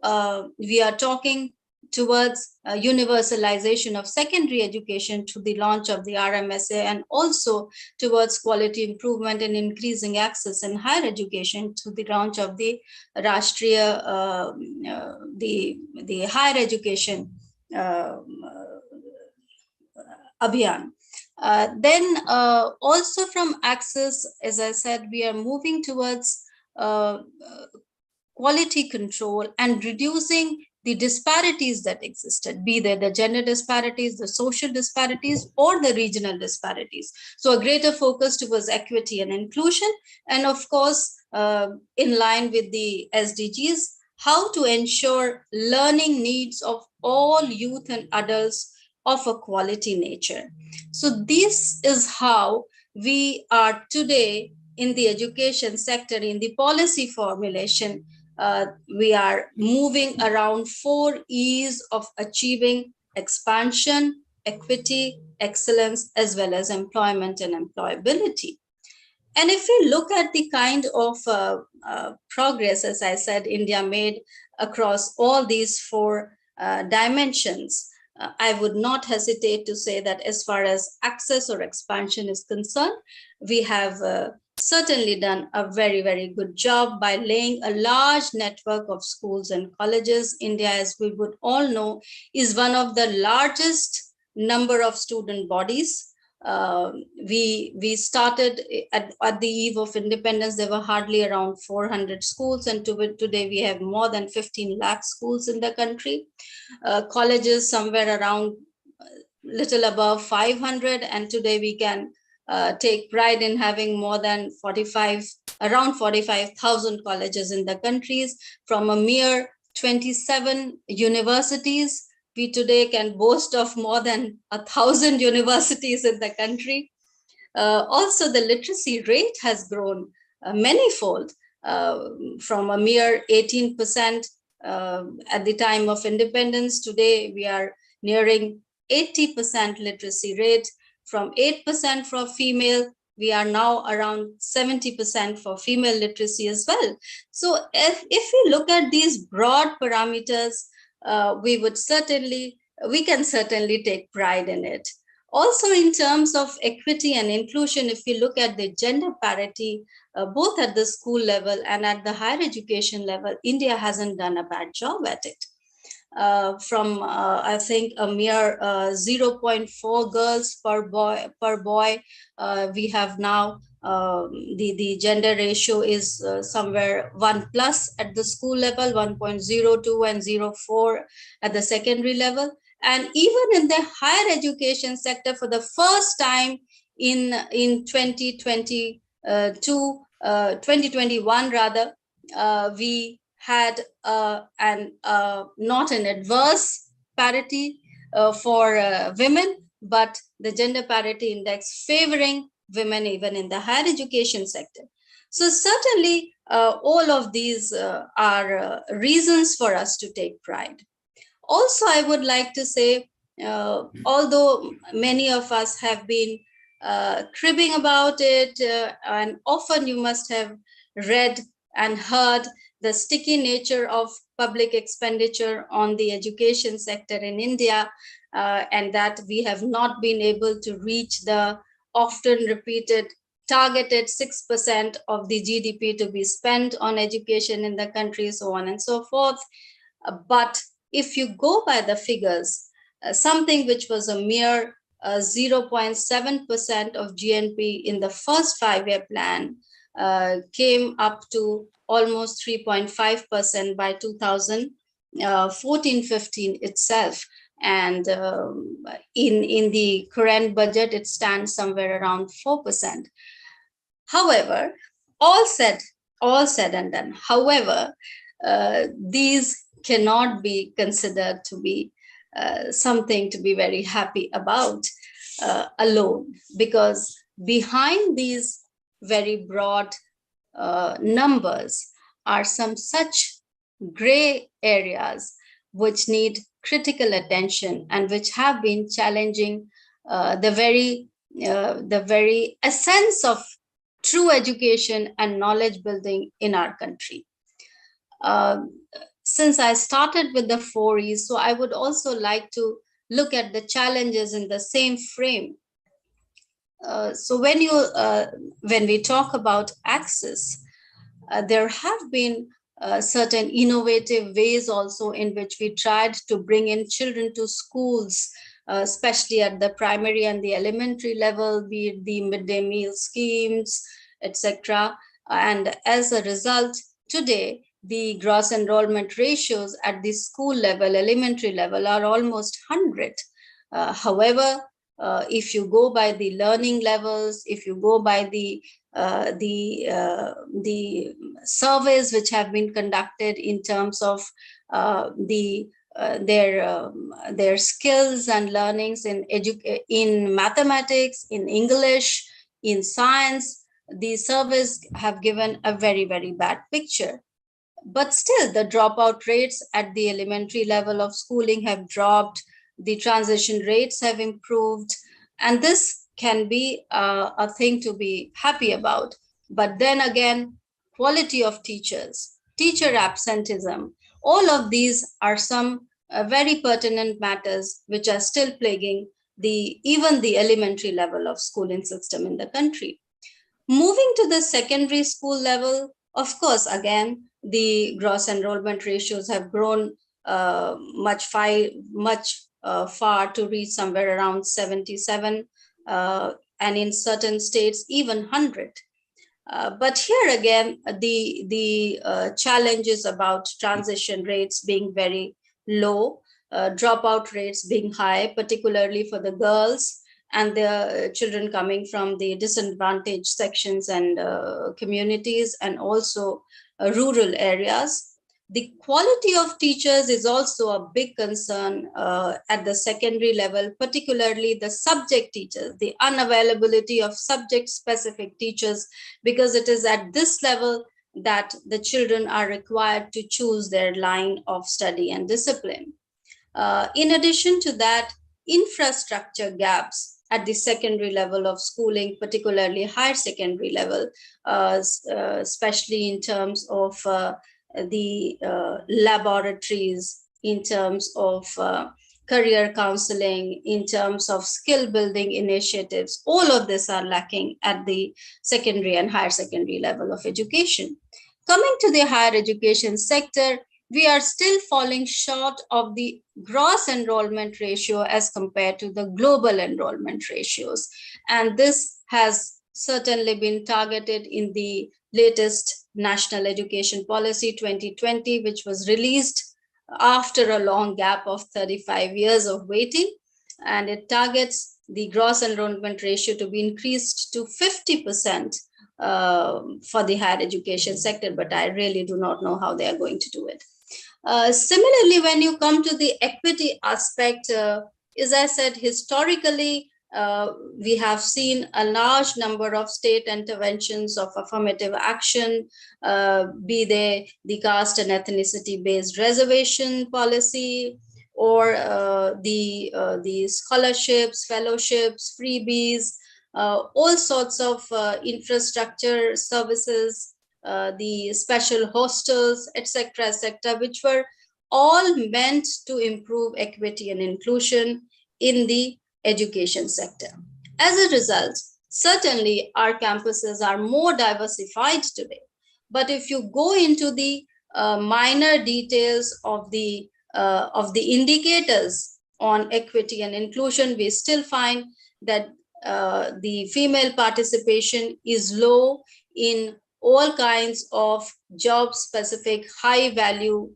we are talking towards universalization of secondary education through the launch of the RMSA, and also towards quality improvement and increasing access in higher education through the launch of the Rashtriya, the higher education Abhiyan. Then also from access, as I said, we are moving towards quality control and reducing the disparities that existed, be they the gender disparities, the social disparities, or the regional disparities. So a greater focus towards equity and inclusion, and of course, in line with the SDGs, how to ensure learning needs of all youth and adults of a quality nature. So this is how we are today in the education sector, in the policy formulation. We are moving around 4 E's of achieving expansion, equity, excellence, as well as employment and employability. And if we look at the kind of progress, as I said, India made across all these 4 dimensions, I would not hesitate to say that as far as access or expansion is concerned, we have certainly done a very, very good job by laying a large network of schools and colleges. India, as we would all know, is one of the largest number of student bodies. We started at the eve of independence. There were hardly around 400 schools, and today we have more than 15 lakh schools in the country. Colleges somewhere around little above 500, and today we can take pride in having more than around 45,000 colleges in the countries. From a mere 27 universities, we today can boast of more than 1,000 universities in the country. Also, the literacy rate has grown manyfold from a mere 18% at the time of independence. Today, we are nearing 80% literacy rate. From 8% for female, we are now around 70% for female literacy as well. So if we look at these broad parameters, we can certainly take pride in it. Also, in terms of equity and inclusion, if we look at the gender parity, both at the school level and at the higher education level, India hasn't done a bad job at it. From I think a mere 0.4 girls per boy, we have now the gender ratio is somewhere 1+ at the school level, 1.02 and 0.4 at the secondary level. And even in the higher education sector, for the first time in 2021 rather, we had not an adverse parity for women, but the gender parity index favoring women even in the higher education sector. So certainly all of these are reasons for us to take pride. Also, I would like to say, although many of us have been cribbing about it, and often you must have read and heard the sticky nature of public expenditure on the education sector in India, and that we have not been able to reach the often repeated targeted 6% of the GDP to be spent on education in the country, so on and so forth. But if you go by the figures, something which was a mere 0.7% of GNP in the first 5-year plan came up to almost 3.5% by 2014-15 itself. And in the current budget, it stands somewhere around 4%. However, all said and done, however, these cannot be considered to be something to be very happy about alone, because behind these very broad numbers are some such gray areas which need critical attention and which have been challenging the very essence of true education and knowledge building in our country. Since I started with the 4 E's, so I would also like to look at the challenges in the same frame. So when we talk about access, there have been certain innovative ways also in which we tried to bring in children to schools, especially at the primary and the elementary level, be it the midday meal schemes, etc. And as a result, today, the gross enrollment ratios at the school level, elementary level, are almost 100. However, if you go by the learning levels, if you go by the surveys which have been conducted in terms of their skills and learnings in mathematics, in English, in science, these surveys have given a very, very bad picture. But still, the dropout rates at the elementary level of schooling have dropped, the transition rates have improved, and this can be a thing to be happy about. But then again, quality of teachers, teacher absenteeism, all of these are some very pertinent matters which are still plaguing even the elementary level of schooling system in the country. Moving to the secondary school level, of course, again, the gross enrollment ratios have grown much far to reach somewhere around 77, and in certain states even 100. But here again, the challenge is about transition rates being very low, dropout rates being high, particularly for the girls and the children coming from the disadvantaged sections and communities, and also rural areas. The quality of teachers is also a big concern at the secondary level, particularly the subject teachers, the unavailability of subject-specific teachers, because it is at this level that the children are required to choose their line of study and discipline. In addition to that, infrastructure gaps at the secondary level of schooling, particularly higher secondary level, especially in terms of the laboratories, in terms of career counseling, in terms of skill building initiatives, all of this are lacking at the secondary and higher secondary level of education. Coming to the higher education sector, we are still falling short of the gross enrollment ratio as compared to the global enrollment ratios. And this has certainly been targeted in the latest National Education Policy 2020, which was released after a long gap of 35 years of waiting. And it targets the gross enrollment ratio to be increased to 50% for the higher education sector, but I really do not know how they are going to do it. Similarly, when you come to the equity aspect, as I said, historically, we have seen a large number of state interventions of affirmative action, be they the caste and ethnicity-based reservation policy, or the scholarships, fellowships, freebies, all sorts of infrastructure services, the special hostels, etc., which were all meant to improve equity and inclusion in the education sector. As a result, certainly our campuses are more diversified today. But if you go into the minor details of the indicators on equity and inclusion, we still find that the female participation is low in all kinds of job-specific, high-value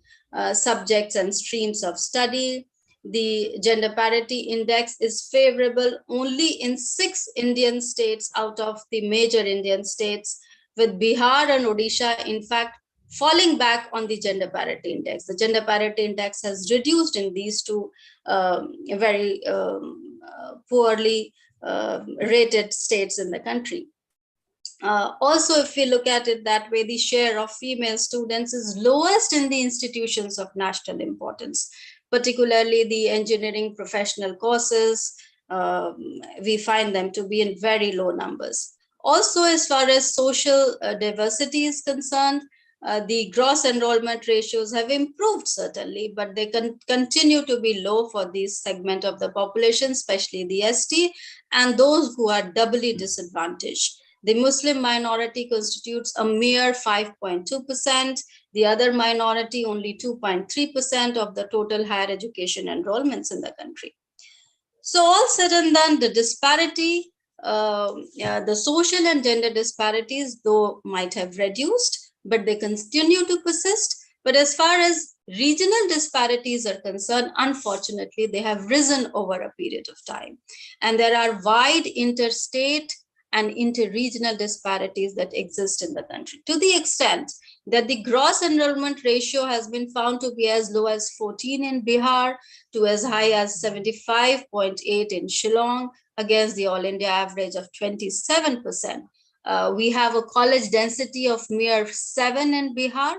subjects and streams of study. The gender parity index is favorable only in 6 Indian states out of the major Indian states, with Bihar and Odisha, in fact, falling back on the gender parity index. The gender parity index has reduced in these two very poorly rated states in the country. Also, if we look at it that way, the share of female students is lowest in the institutions of national importance, particularly the engineering professional courses. We find them to be in very low numbers. Also, as far as social diversity is concerned, the gross enrollment ratios have improved certainly, but they continue to be low for this segment of the population, especially the ST and those who are doubly disadvantaged. The Muslim minority constitutes a mere 5.2%, the other minority only 2.3% of the total higher education enrollments in the country. So all said and done, the disparity, the social and gender disparities, though might have reduced, but they continue to persist. But as far as regional disparities are concerned, unfortunately, they have risen over a period of time. And there are wide interstate and interregional disparities that exist in the country, to the extent that the gross enrollment ratio has been found to be as low as 14 in Bihar to as high as 75.8 in Shillong, against the all India average of 27%. We have a college density of mere 7 in Bihar,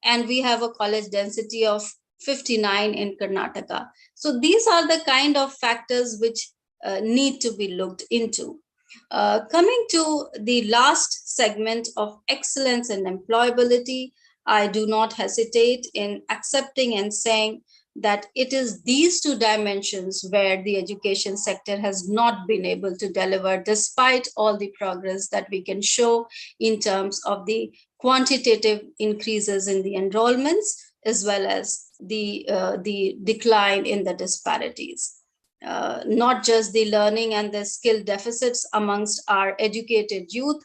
and we have a college density of 59 in Karnataka. So these are the kind of factors which need to be looked into. Coming to the last segment of excellence and employability, I do not hesitate in accepting and saying that it is these two dimensions where the education sector has not been able to deliver, despite all the progress that we can show in terms of the quantitative increases in the enrollments, as well as the decline in the disparities. Not just the learning and the skill deficits amongst our educated youth,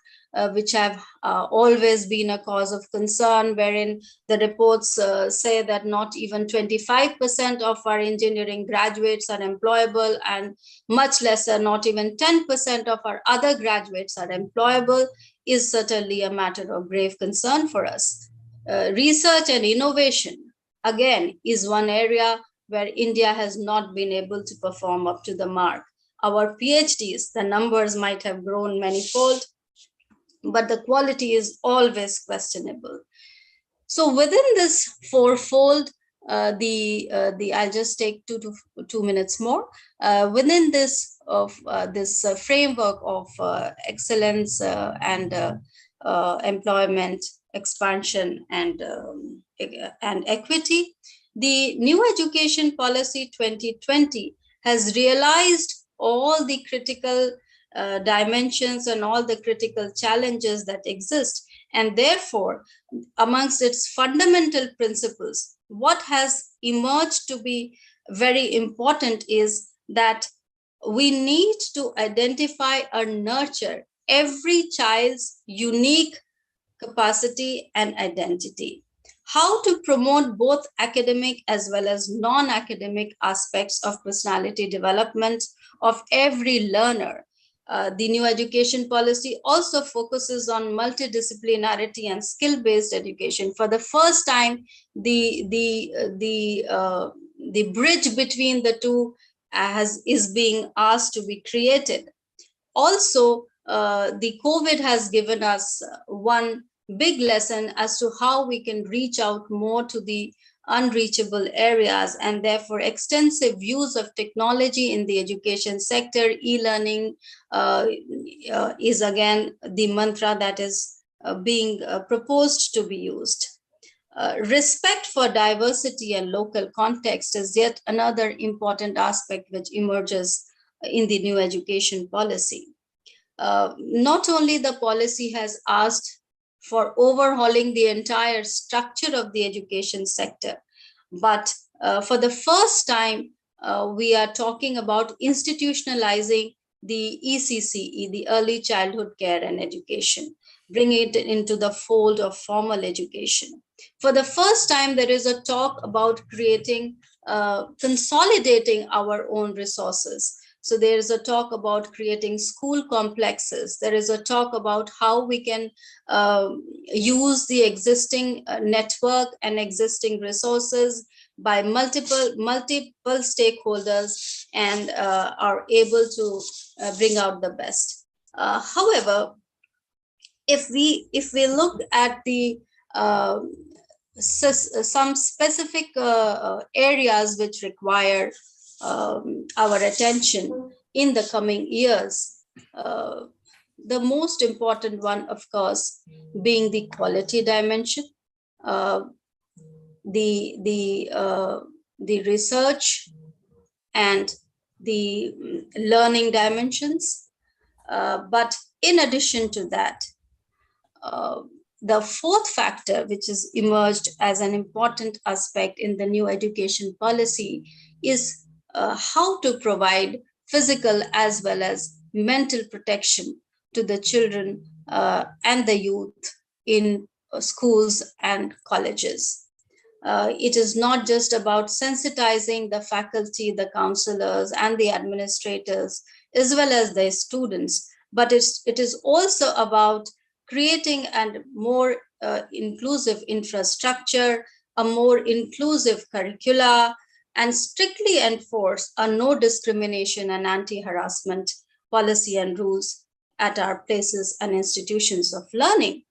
which have always been a cause of concern, wherein the reports say that not even 25% of our engineering graduates are employable, and much lesser, not even 10% of our other graduates are employable, is certainly a matter of grave concern for us. Research and innovation, again, is one area where India has not been able to perform up to the mark. Our PhDs, the numbers might have grown manifold, but the quality is always questionable. So within this fourfold, I'll just take 2 minutes more. Within this framework of excellence and employment, expansion, and equity, the New Education Policy 2020 has realized all the critical dimensions and all the critical challenges that exist. And therefore, amongst its fundamental principles, what has emerged to be very important is that we need to identify and nurture every child's unique capacity and identity. How to promote both academic as well as non-academic aspects of personality development of every learner. The new education policy also focuses on multidisciplinarity and skill-based education. For the first time, the bridge between the two is being asked to be created. Also, the COVID has given us one big lesson as to how we can reach out more to the unreachable areas, and therefore extensive use of technology in the education sector. E-learning is again the mantra that is being proposed to be used. Respect for diversity and local context is yet another important aspect which emerges in the new education policy. Not only the policy has asked for overhauling the entire structure of the education sector, but for the first time, we are talking about institutionalizing the ECCE, the Early Childhood Care and Education, bringing it into the fold of formal education. For the first time, there is a talk about creating, consolidating our own resources. So there is a talk about creating school complexes. There is a talk about how we can use the existing network and existing resources by multiple stakeholders and are able to bring out the best. However, if we look at the some specific areas which require our attention in the coming years, the most important one, of course, being the quality dimension, the research and the learning dimensions. But in addition to that, the fourth factor, which has emerged as an important aspect in the new education policy, is how to provide physical as well as mental protection to the children and the youth in schools and colleges. It is not just about sensitizing the faculty, the counselors, and the administrators, as well as the students, but it is also about creating a more inclusive infrastructure, a more inclusive curricula, and strictly enforce a no discrimination and anti-harassment policy and rules at our places and institutions of learning.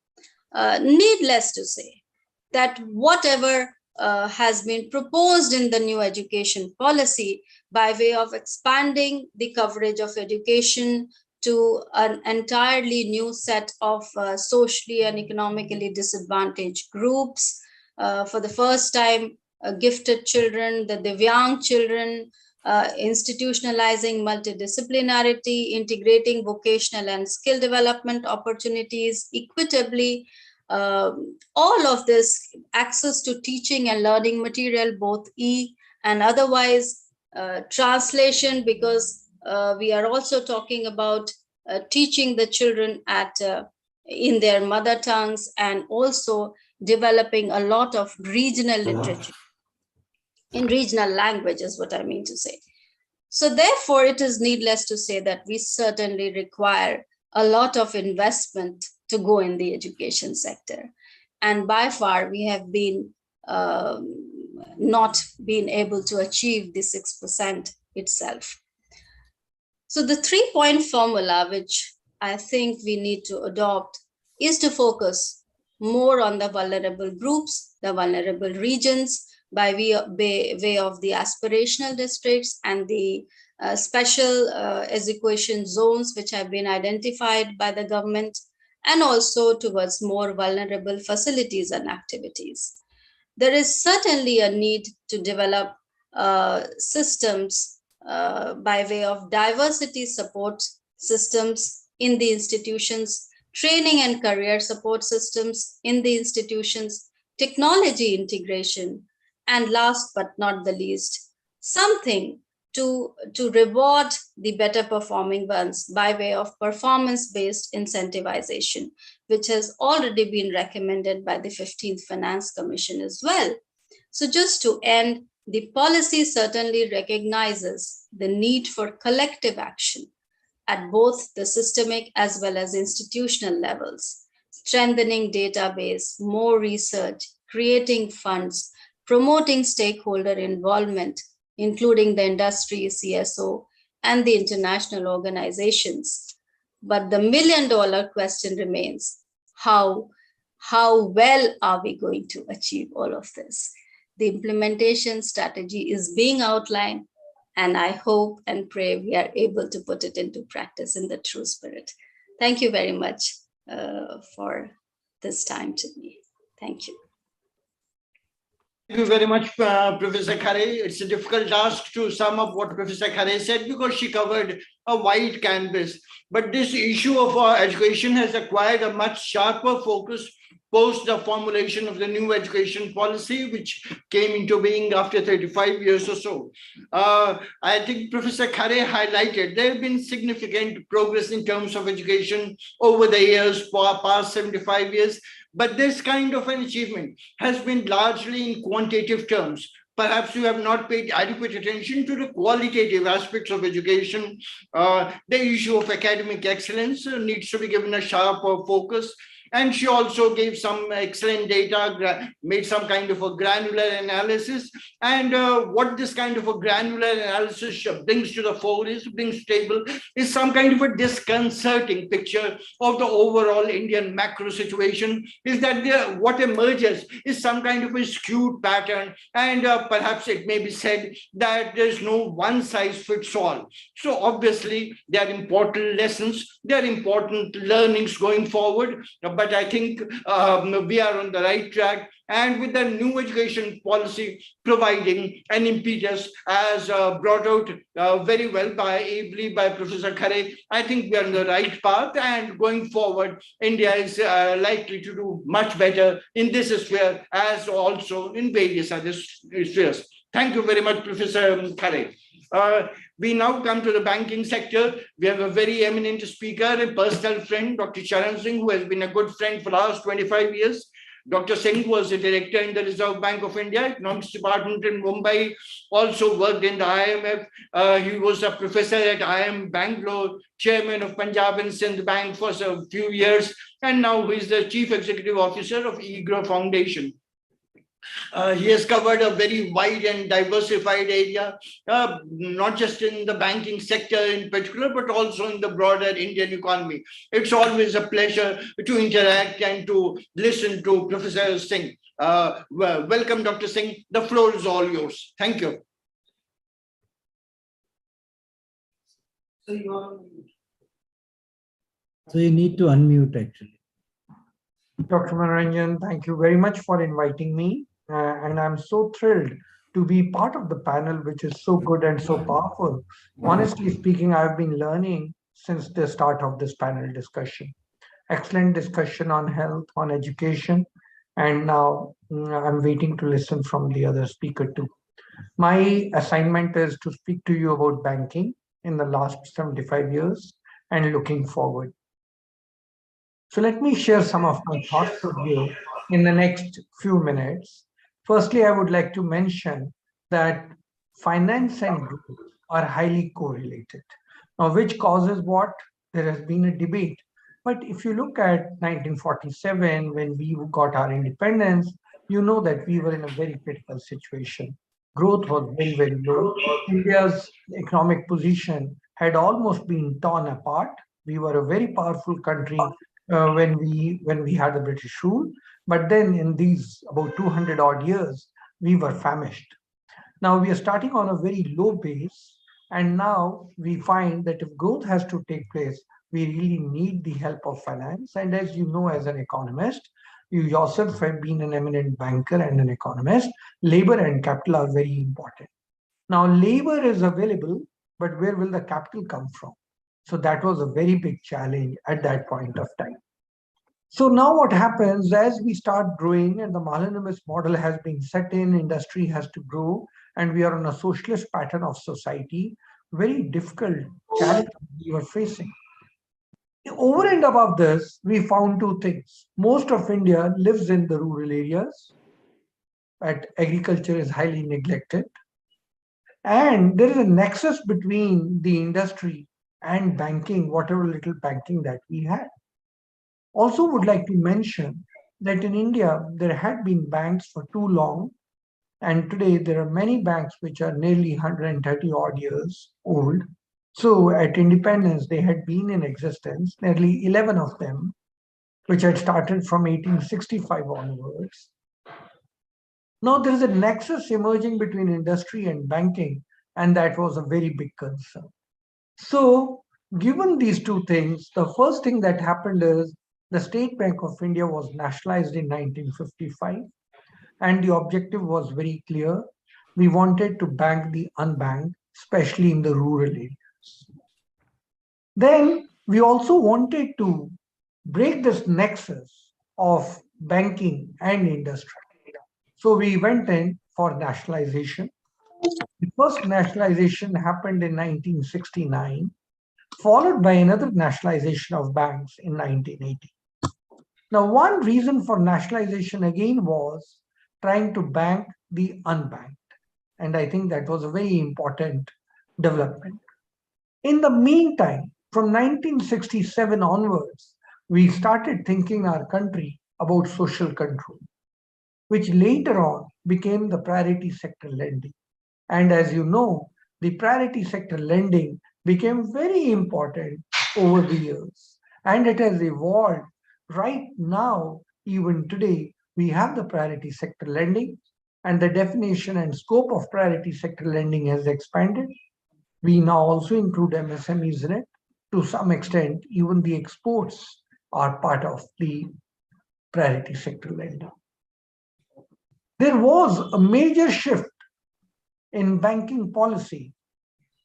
Needless to say that whatever has been proposed in the new education policy by way of expanding the coverage of education to an entirely new set of socially and economically disadvantaged groups. For the first time, gifted children, the Divyang children, institutionalizing multidisciplinarity, integrating vocational and skill development opportunities equitably. All of this, access to teaching and learning material, both and otherwise, translation, because we are also talking about teaching the children in their mother tongues, and also developing a lot of regional literature in regional languages, what I mean to say. So therefore, it is needless to say that we certainly require a lot of investment to go in the education sector. And by far, we have been not been able to achieve the 6% itself. So the 3-point formula, which I think we need to adopt, is to focus more on the vulnerable groups, the vulnerable regions, by way of the aspirational districts and the special education zones which have been identified by the government, and also towards more vulnerable facilities and activities. There is certainly a need to develop systems by way of diversity support systems in the institutions, training and career support systems in the institutions, technology integration, and last but not the least, something to reward the better performing ones by way of performance-based incentivization, which has already been recommended by the 15th Finance Commission as well. So just to end, the policy certainly recognizes the need for collective action at both the systemic as well as institutional levels, strengthening database, more research, creating funds, promoting stakeholder involvement, including the industry, CSO, and the international organizations. But the million-dollar question remains, how well are we going to achieve all of this? The implementation strategy is being outlined, and I hope and pray we are able to put it into practice in the true spirit. Thank you very much for this time to me. Thank you. Thank you very much, Professor Khare. It's a difficult task to sum up what Professor Khare said because she covered a wide canvas. But this issue of education has acquired a much sharper focus post the formulation of the new education policy, which came into being after 35 years or so. I think Professor Khare highlighted there have been significant progress in terms of education over the years, for past 75 years. But this kind of an achievement has been largely in quantitative terms. Perhaps you have not paid adequate attention to the qualitative aspects of education. The issue of academic excellence needs to be given a sharper focus. And she also gave some excellent data, made some kind of a granular analysis. And what this kind of a granular analysis brings to the fore brings table is some kind of a disconcerting picture of the overall Indian macro situation, is that what emerges is some kind of a skewed pattern. And perhaps it may be said that there's no one size fits all. So obviously, there are important lessons, there are important learnings going forward. But I think we are on the right track. And with the new education policy providing an impetus, as brought out very well ably by Professor Khare, I think we are on the right path. And going forward, India is likely to do much better in this sphere as also in various other spheres. Thank you very much, Professor Khare. We now come to the banking sector. We have a very eminent speaker, a personal friend, Dr. Charan Singh, who has been a good friend for the last 25 years. Dr. Singh was a director in the Reserve Bank of India, Economics Department in Mumbai, also worked in the IMF. He was a professor at IIM Bangalore, chairman of Punjab and Sindh Bank for a few years, and now he is the chief executive officer of EGROW Foundation. He has covered a very wide and diversified area, not just in the banking sector in particular, but also in the broader Indian economy. It's always a pleasure to interact and to listen to Professor Singh. Welcome, Dr. Singh. The floor is all yours. Thank you. So you need to unmute, actually. Dr. Manoranjan, thank you very much for inviting me. And I'm so thrilled to be part of the panel, which is so good and so powerful. Honestly speaking, I've been learning since the start of this panel discussion. Excellent discussion on health, on education, and now I'm waiting to listen from the other speaker too. My assignment is to speak to you about banking in the last 75 years and looking forward. So let me share some of my thoughts with you in the next few minutes. Firstly, I would like to mention that finance and growth are highly correlated. Now, which causes what? There has been a debate. But if you look at 1947, when we got our independence, you know that we were in a very critical situation. Growth was very, very low. India's economic position had almost been torn apart. We were a very powerful country when we had the British rule. But then in these about 200 odd years, we were famished. Now we are starting on a very low base. And now we find that if growth has to take place, we really need the help of finance. And as you know, as an economist, you yourself have been an eminent banker and an economist, labor and capital are very important. Now labor is available, but where will the capital come from? So that was a very big challenge at that point of time. So now what happens as we start growing and the Mahalanobis model has been set in, industry has to grow, and we are on a socialist pattern of society, very difficult challenge we were facing. Over and above this, we found two things. Most of India lives in the rural areas, but agriculture is highly neglected. And there is a nexus between the industry and banking, whatever little banking that we had. Also would like to mention that in India, there had been banks for too long, and today there are many banks which are nearly 130 odd years old. So at independence, they had been in existence, nearly 11 of them, which had started from 1865 onwards. Now there is a nexus emerging between industry and banking, and that was a very big concern. So given these two things, the first thing that happened is the State Bank of India was nationalized in 1955, and the objective was very clear. We wanted to bank the unbanked, especially in the rural areas. Then we also wanted to break this nexus of banking and industry. So we went in for nationalization. The first nationalization happened in 1969, followed by another nationalization of banks in 1980. Now, one reason for nationalization again was trying to bank the unbanked. And I think that was a very important development. In the meantime, from 1967 onwards, we started thinking our country about social control, which later on became the priority sector lending. And as you know, the priority sector lending became very important over the years, and it has evolved. Right now, even today, we have the priority sector lending, and the definition and scope of priority sector lending has expanded. We now also include MSMEs in it. To some extent, even the exports are part of the priority sector lending. There was a major shift in banking policy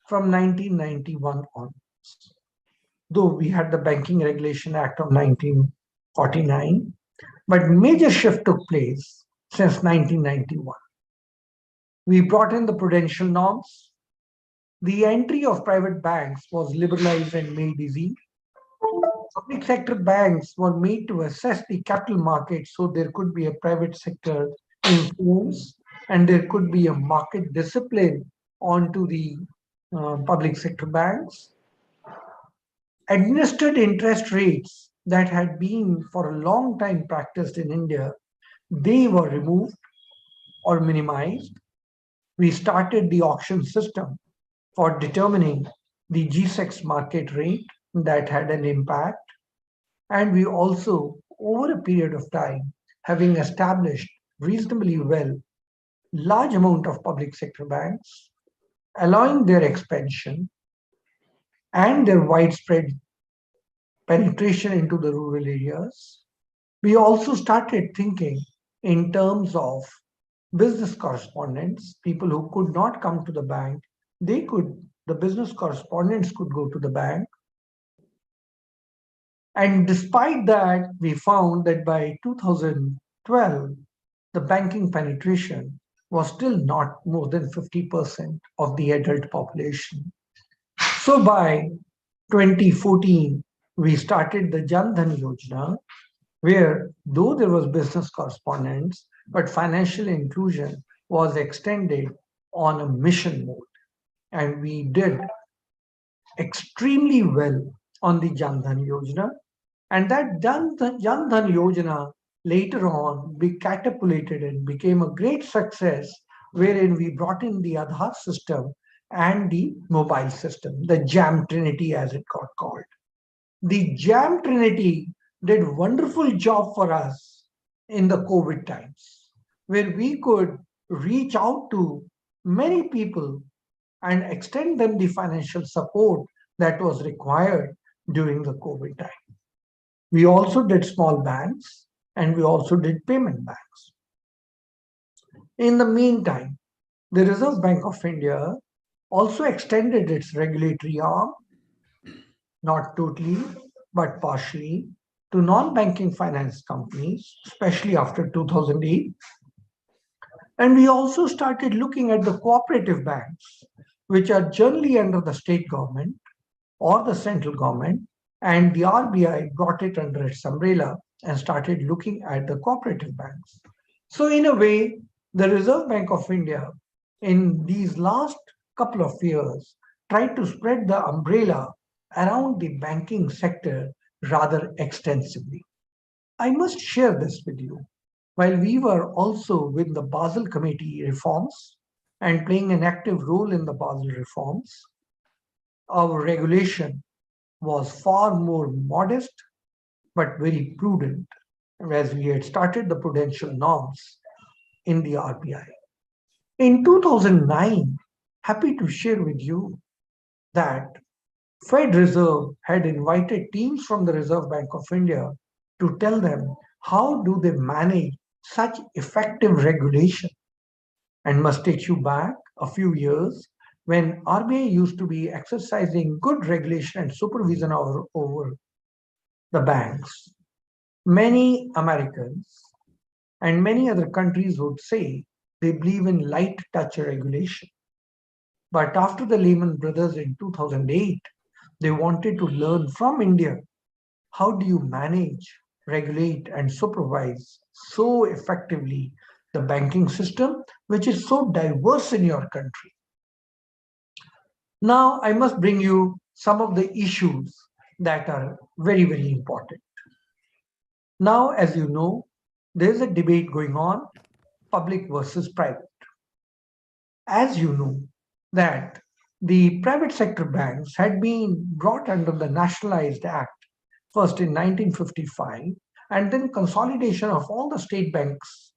from 1991 onwards. Though we had the Banking Regulation Act of 1949, but major shift took place since 1991. We brought in the prudential norms. The entry of private banks was liberalized and made easy. Public sector banks were made to assess the capital market so there could be a private sector influence and there could be a market discipline onto the public sector banks. Administered interest rates that had been for a long time practiced in India, they were removed or minimized. We started the auction system for determining the G6 market rate. That had an impact. And we also, over a period of time, having established reasonably well large amount of public sector banks, allowing their expansion and their widespread penetration into the rural areas, we also started thinking in terms of business correspondents, people who could not come to the bank, the business correspondents could go to the bank. And despite that, we found that by 2012, the banking penetration was still not more than 50% of the adult population. So by 2014, we started the Jan Dhan Yojana, where though there was business correspondence, but financial inclusion was extended on a mission mode. And we did extremely well on the Jan Dhan Yojana. And that Jan Dhan Yojana later on be catapulted and became a great success, wherein we brought in the Aadhaar system and the mobile system, the JAM Trinity as it got called. The JAM Trinity did a wonderful job for us in the COVID times, where we could reach out to many people and extend them the financial support that was required during the COVID time. We also did small banks and we also did payment banks. In the meantime, the Reserve Bank of India also extended its regulatory arm, not totally, but partially, to non-banking finance companies, especially after 2008. And we also started looking at the cooperative banks, which are generally under the state government or the central government, and the RBI brought it under its umbrella and started looking at the cooperative banks. So in a way, the Reserve Bank of India in these last couple of years tried to spread the umbrella around the banking sector rather extensively. I must share this with you. While we were also with the Basel Committee reforms and playing an active role in the Basel reforms, our regulation was far more modest but very prudent as we had started the prudential norms in the RBI. In 2009, happy to share with you that Fed Reserve had invited teams from the Reserve Bank of India to tell them how do they manage such effective regulation, and must take you back a few years when RBI used to be exercising good regulation and supervision over the banks. Many Americans and many other countries would say they believe in light touch regulation. But after the Lehman Brothers in 2008, they wanted to learn from India how do you manage, regulate, and supervise so effectively the banking system, which is so diverse in your country. Now, I must bring you some of the issues that are very, very important. Now, as you know, there's a debate going on, public versus private. As you know, that the private sector banks had been brought under the Nationalized Act first in 1955, and then consolidation of all the state banks.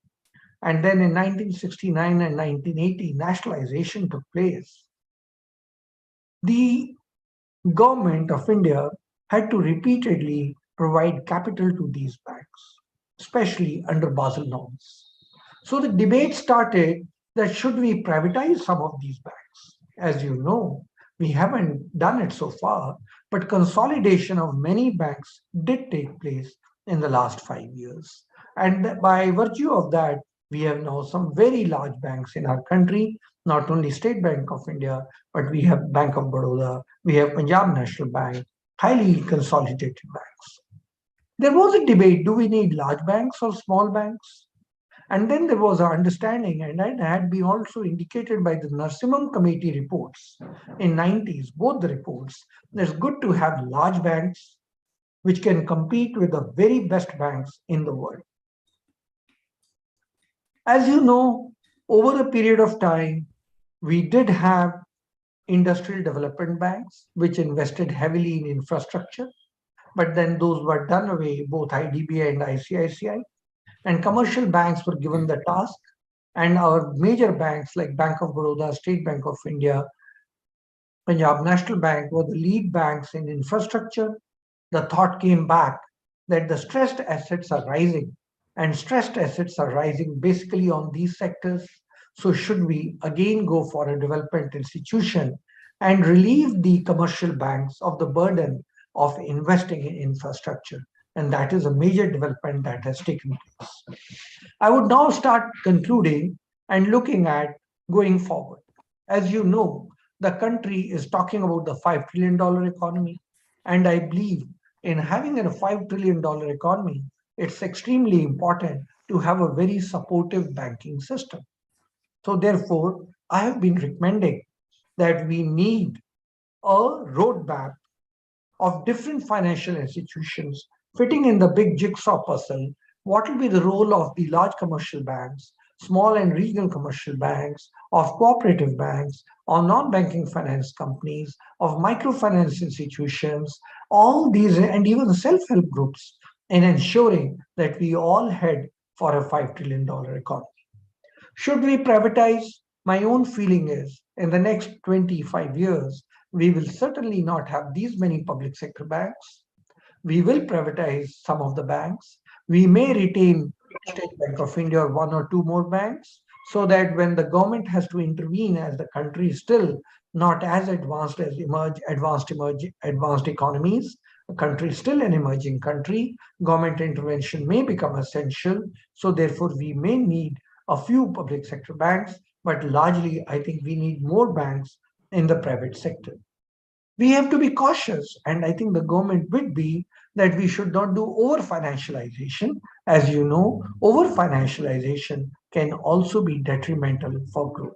And then in 1969 and 1980, nationalization took place. The government of India had to repeatedly provide capital to these banks, especially under Basel norms. So the debate started that should we privatize some of these banks? As you know, we haven't done it so far, but consolidation of many banks did take place in the last 5 years. And by virtue of that, we have now some very large banks in our country, not only State Bank of India, but we have Bank of Baroda, we have Punjab National Bank, highly consolidated banks. There was a debate, do we need large banks or small banks? And then there was an understanding, and that had been also indicated by the Narsimham Committee reports in 90s, both the reports, that it's good to have large banks which can compete with the very best banks in the world. As you know, over a period of time, we did have industrial development banks which invested heavily in infrastructure, but then those were done away, both IDBI and ICICI, and commercial banks were given the task, and our major banks like Bank of Baroda, State Bank of India, Punjab National Bank were the lead banks in infrastructure. The thought came back that the stressed assets are rising, and stressed assets are rising basically on these sectors. So should we again go for a development institution and relieve the commercial banks of the burden of investing in infrastructure? And that is a major development that has taken place. I would now start concluding and looking at going forward. As you know, the country is talking about the $5 trillion economy. And I believe in having a $5 trillion economy, it's extremely important to have a very supportive banking system. So therefore, I have been recommending that we need a roadmap of different financial institutions fitting in the big jigsaw puzzle. What will be the role of the large commercial banks, small and regional commercial banks, of cooperative banks, or non-banking finance companies, of microfinance institutions, all these, and even the self-help groups, in ensuring that we all head for a $5 trillion economy. Should we privatize? My own feeling is in the next 25 years, we will certainly not have these many public sector banks. We will privatize some of the banks. We may retain State Bank of India or one or two more banks, so that when the government has to intervene, as the country is still not as advanced as advanced economies, the country is still an emerging country, government intervention may become essential. So therefore, we may need a few public sector banks, but largely, I think we need more banks in the private sector. We have to be cautious, and I think the government would be that we should not do over financialization. As you know, over financialization can also be detrimental for growth.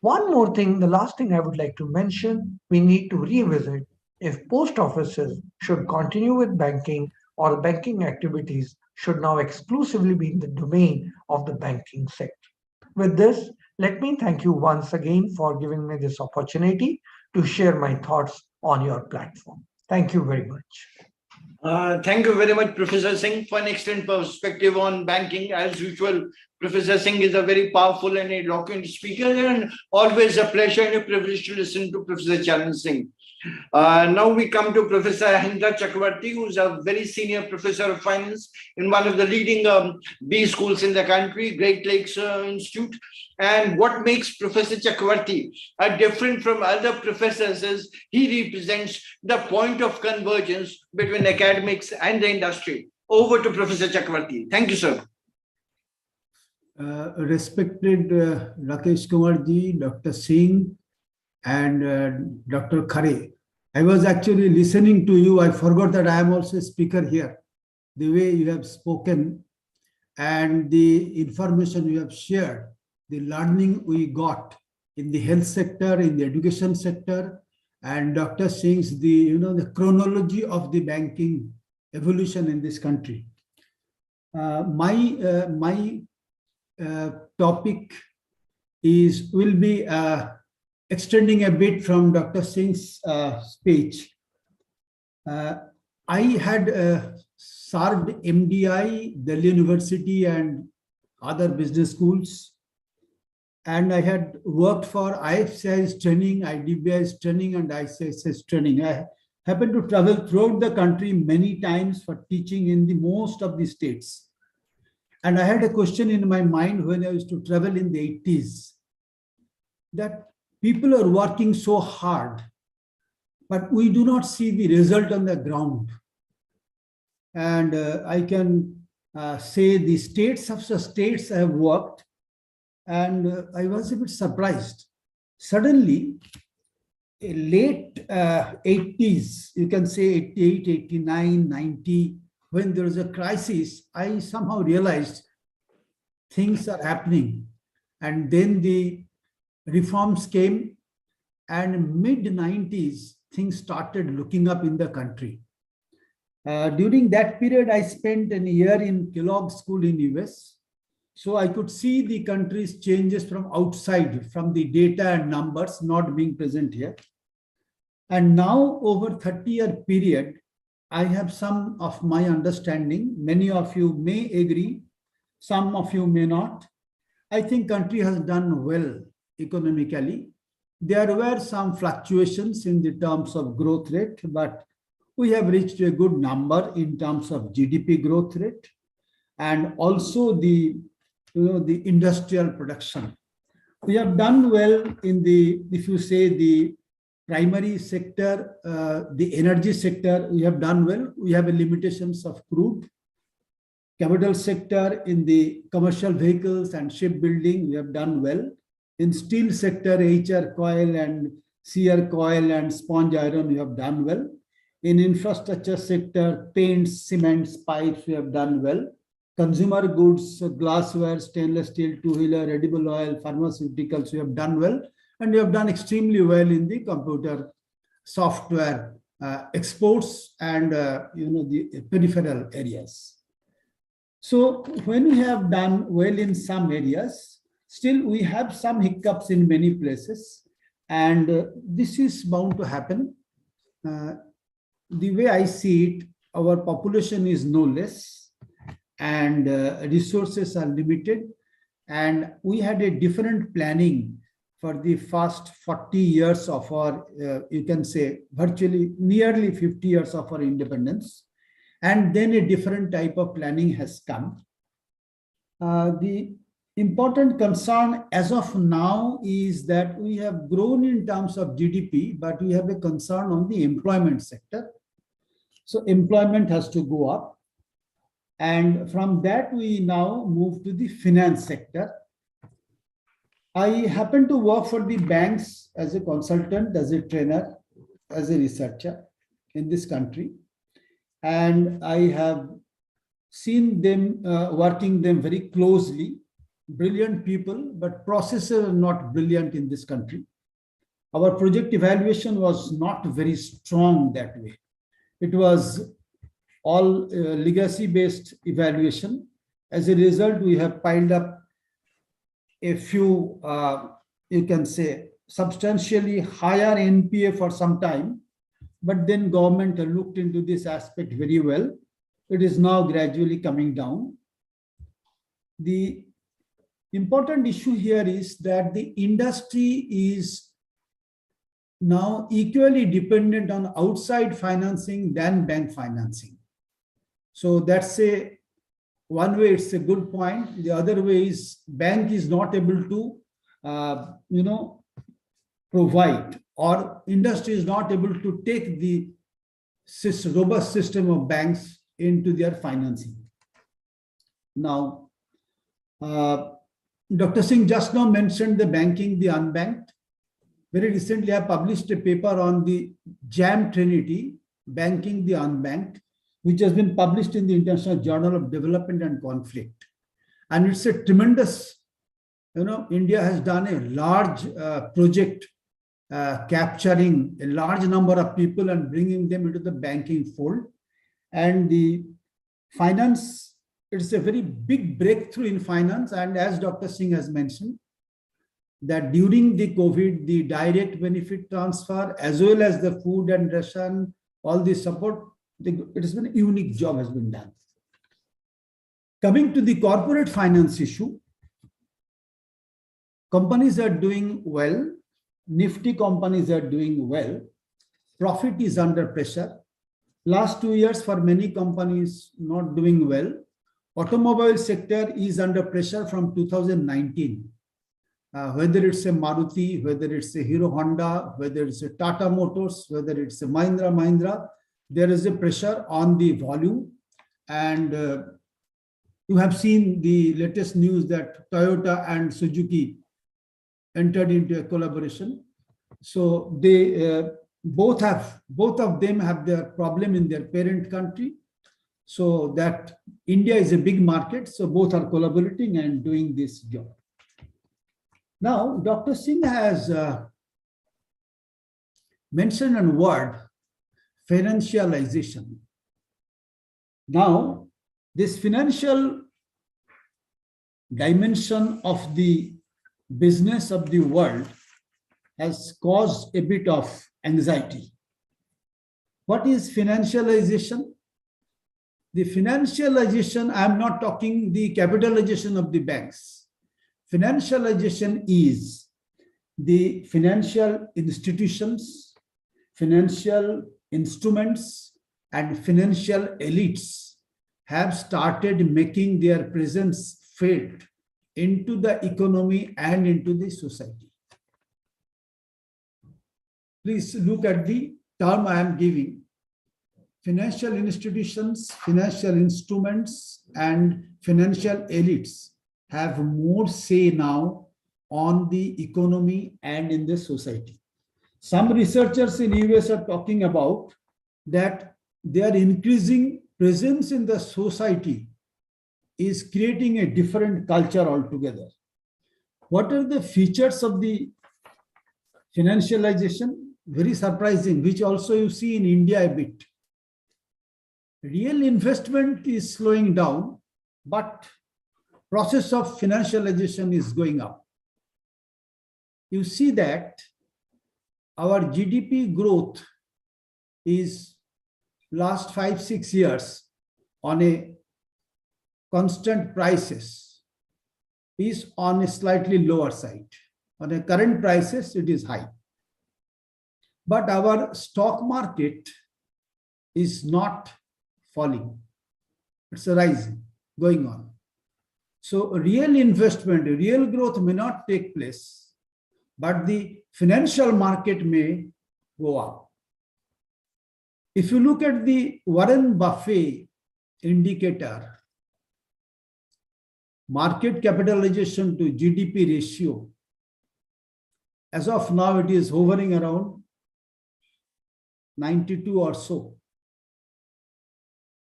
One more thing, the last thing I would like to mention, we need to revisit if post offices should continue with banking or banking activities should now exclusively be in the domain of the banking sector. With this, let me thank you once again for giving me this opportunity to share my thoughts on your platform. Thank you very much. Thank you very much, Professor Singh, for an excellent perspective on banking. As usual, Professor Singh is a very powerful and eloquent speaker, and always a pleasure and a privilege to listen to Professor Charan Singh. Now we come to Professor Ahindra Chakraborty, who is a very senior professor of finance in one of the leading B schools in the country, Great Lakes Institute. And what makes Professor Chakraborty different from other professors is he represents the point of convergence between academics and the industry. Over to Professor Chakraborty. Thank you, sir. Respected Rakesh Kumar ji, Dr. Singh, and Dr. Khare. I was actually listening to you. I forgot that I am also a speaker here. The way you have spoken and the information you have shared, the learning we got in the health sector, in the education sector, and Dr. Singh's the chronology of the banking evolution in this country. My topic will be extending a bit from Dr. Singh's speech. I had served MDI, Delhi University, and other business schools. And I had worked for IFCI's training, IDBI's training, and ICISI's training. I happened to travel throughout the country many times for teaching in the most of the states. And I had a question in my mind when I used to travel in the 80s, that people are working so hard, but we do not see the result on the ground. And I can say the states I have worked, and I was a bit surprised. Suddenly, late 80s, you can say 88, 89, 90, when there was a crisis, I somehow realized things are happening. And then the reforms came, and mid-90s, things started looking up in the country. During that period, I spent a year in Kellogg School in US. So I could see the country's changes from outside, from the data and numbers not being present here. And now, over 30-year period, I have some of my understanding. Many of you may agree, some of you may not. I think country has done well economically. There were some fluctuations in the terms of growth rate, but we have reached a good number in terms of GDP growth rate, and also the industrial production. We have done well in if you say the primary sector, the energy sector, we have done well. We have limitations of crude. Capital sector, in the commercial vehicles and shipbuilding, we have done well. In steel sector, HR coil and CR coil and sponge iron, we have done well. In infrastructure sector, paints, cements, pipes, we have done well. Consumer goods, glassware, stainless steel, two-wheeler, edible oil, pharmaceuticals, we have done well. And we have done extremely well in the computer software exports and the peripheral areas. So when we have done well in some areas, still we have some hiccups in many places, and this is bound to happen. The way I see it, our population is no less, and resources are limited, and we had a different planning for the first 40 years of our, you can say, virtually nearly 50 years of our independence. And then a different type of planning has come. The important concern as of now is that we have grown in terms of GDP, but we have a concern on the employment sector. So employment has to go up. And from that, we now move to the finance sector. I happen to work for the banks as a consultant, as a trainer, as a researcher in this country. And I have seen them, working them very closely. Brilliant people, but processes are not brilliant in this country. our project evaluation was not very strong that way. It was all legacy-based evaluation. As a result, we have piled up a few, you can say, substantially higher NPA for some time, but then government looked into this aspect very well. It is now gradually coming down. The important issue here is that the industry is now equally dependent on outside financing than bank financing. So that's one way it's a good point. The other way is bank is not able to, provide, or industry is not able to take the robust system of banks into their financing. Now, Dr. Singh just now mentioned the banking, the unbanked. Very recently, I published a paper on the JAM Trinity, banking the unbanked, which has been published in the International Journal of Development and Conflict. And it's a tremendous, India has done a large project capturing a large number of people and bringing them into the banking fold. And the finance, it's a very big breakthrough in finance. And as Dr. Singh has mentioned, that during the COVID, the direct benefit transfer, as well as the food and ration, all the support, it has been a unique job has been done. Coming to the corporate finance issue, companies are doing well. Nifty companies are doing well. Profit is under pressure. Last 2 years for many companies not doing well. Automobile sector is under pressure from 2019. Whether it's a Maruti, whether it's a Hero Honda, whether it's a Tata Motors, whether it's a Mahindra, there is a pressure on the volume. And you have seen the latest news that Toyota and Suzuki entered into a collaboration. So they both of them have their problem in their parent country. So that India is a big market. So both are collaborating and doing this job. Now, Dr. Singh has mentioned a word, financialization. Now, this financial dimension of the business of the world has caused a bit of anxiety. What is financialization? The financialization, I'm not talking the capitalization of the banks. Financialization is the financial institutions, financial instruments, and financial elites have started making their presence felt into the economy and into the society. Please look at the term I am giving. Financial institutions, financial instruments, and financial elites have more say now on the economy and in the society. Some researchers in US are talking about that their increasing presence in the society is creating a different culture altogether. What are the features of the financialization? Very surprising, which also you see in India a bit. Real investment is slowing down, but process of financialization is going up. You see that our GDP growth is last 5-6 years on a constant prices is on a slightly lower side. On a current prices, it is high. But our stock market is not falling. It's rising, going on. So real investment, real growth may not take place, but the financial market may go up. If you look at the Warren Buffett indicator, market capitalization to GDP ratio, as of now, it is hovering around 92 or so.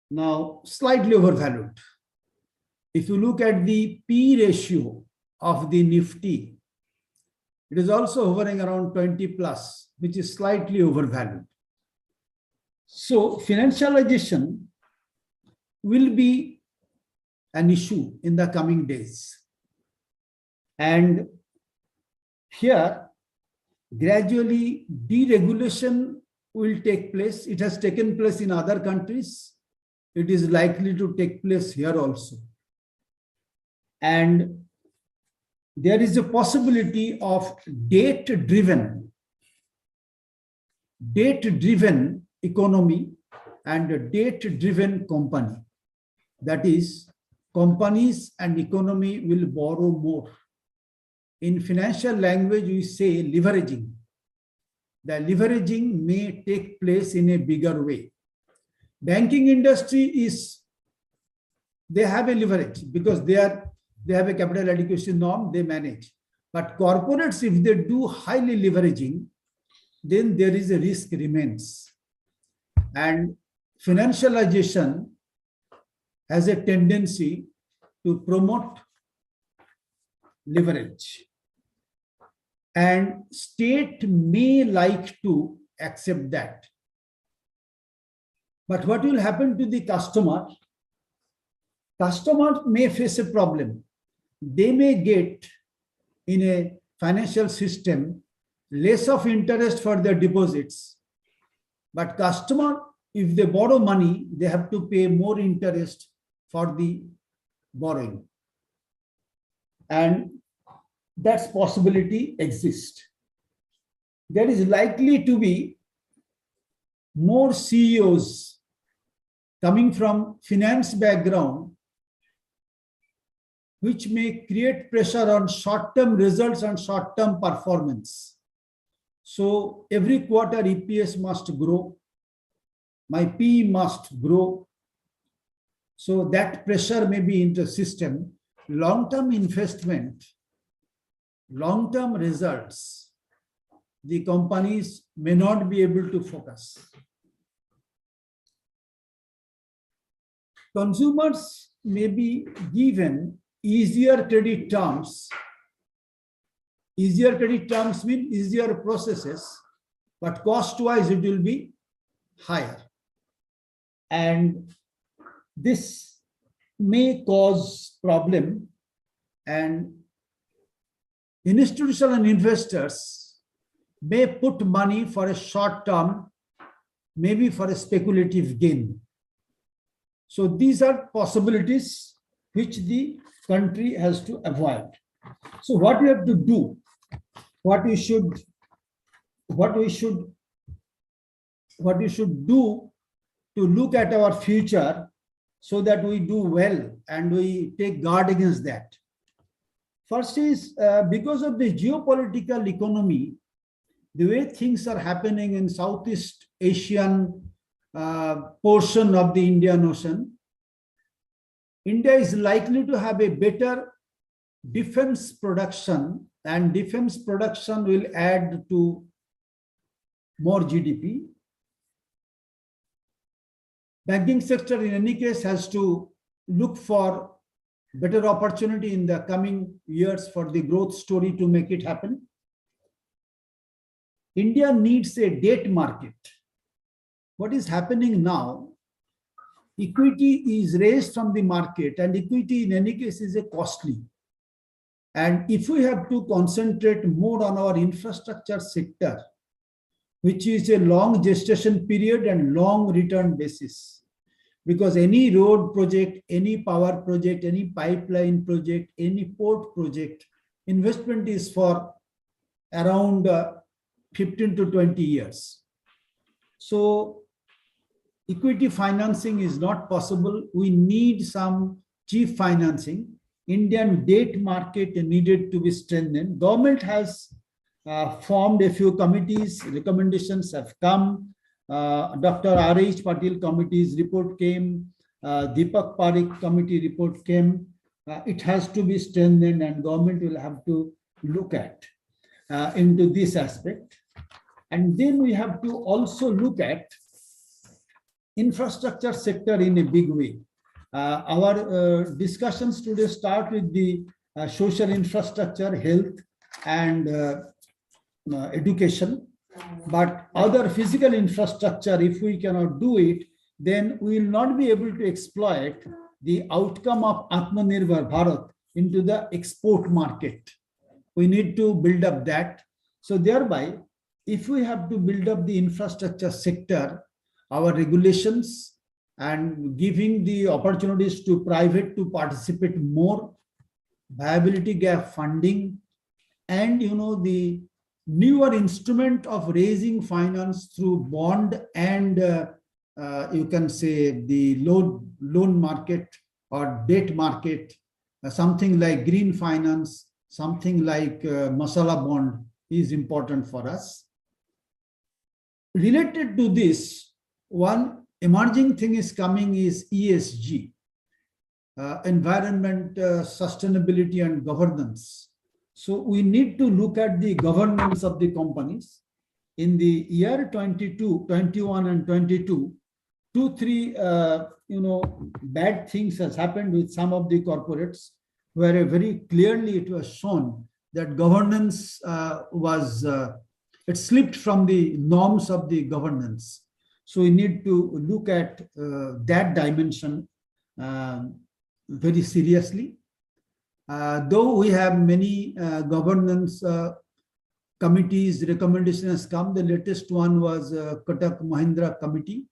Now, slightly overvalued. If you look at the P ratio of the Nifty, It is also hovering around 20 plus, which is slightly overvalued. So financialization will be an issue in the coming days. And here, gradually deregulation will take place. It has taken place in other countries. It is likely to take place here also. And there is a possibility of date-driven economy and a date-driven company. That is, companies and economy will borrow more. In financial language, we say leveraging. The leveraging may take place in a bigger way. Banking industry they have a leverage because they have a capital adequacy norm, they manage. But corporates, if they do highly leveraging, then there is a risk remains. And financialization has a tendency to promote leverage. And state may like to accept that. But what will happen to the customer? Customer may face a problem. They may get in a financial system less of interest for their deposits. But customer, if they borrow money, they have to pay more interest for the borrowing. And that possibility exists. There is likely to be more CEOs coming from finance background, which may create pressure on short-term results and short-term performance. So every quarter EPS must grow, my PE must grow. So that pressure may be into the system. Long-term investment, long-term results, the companies may not be able to focus. Consumers may be given easier credit terms. Easier credit terms mean easier processes, but cost-wise it will be higher. And this may cause problem, and institutional investors may put money for a short term, maybe for a speculative gain. So these are possibilities which the country has to avoid. So what we have to do, what we should do to look at our future so that we do well and we take guard against that. First is because of the geopolitical economy, the way things are happening in Southeast Asian portion of the Indian Ocean, India is likely to have a better defense production, and defense production will add to more GDP. Banking sector in any case has to look for better opportunity in the coming years for the growth story to make it happen. India needs a debt market. What is happening now, equity is raised from the market, and equity in any case is a costly. And if we have to concentrate more on our infrastructure sector, which is a long gestation period and long return basis, because any road project, any power project, any pipeline project, any port project, investment is for around 15 to 20 years. So equity financing is not possible. We need some cheap financing. Indian debt market needed to be strengthened. Government has formed a few committees, recommendations have come. Dr. R.H. Patil committee's report came, Deepak Parikh committee report came. It has to be strengthened, and government will have to look at into this aspect. And then we have to also look at infrastructure sector in a big way. Our discussions today start with the social infrastructure, health, and education, but other physical infrastructure, if we cannot do it, then we will not be able to exploit the outcome of Atmanirbhar Bharat into the export market. We need to build up that. So thereby, if we have to build up the infrastructure sector, our regulations and giving the opportunities to private to participate more, viability gap funding, and the newer instrument of raising finance through bond and you can say the loan market or debt market, something like green finance, something like masala bond is important for us. Related to this, one emerging thing is coming is ESG, environment, sustainability and governance. So we need to look at the governance of the companies. In the year 21 and 22, 2-3 bad things has happened with some of the corporates, where very clearly it was shown that governance it slipped from the norms of the governance. So we need to look at that dimension very seriously. Though we have many governance committees, recommendations come, the latest one was Kotak Mahindra committee.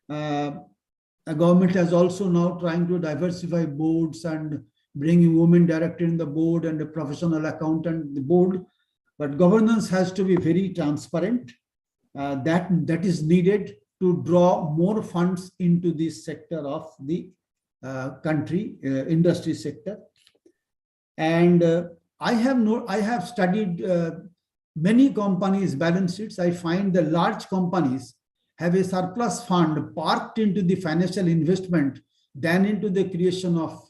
A government has also now trying to diversify boards and bring a women director in the board and a professional accountant in the board. But governance has to be very transparent. That is needed to draw more funds into this sector of the country, industry sector. And I have studied many companies' balance sheets. I find the large companies have a surplus fund parked into the financial investment than into the creation of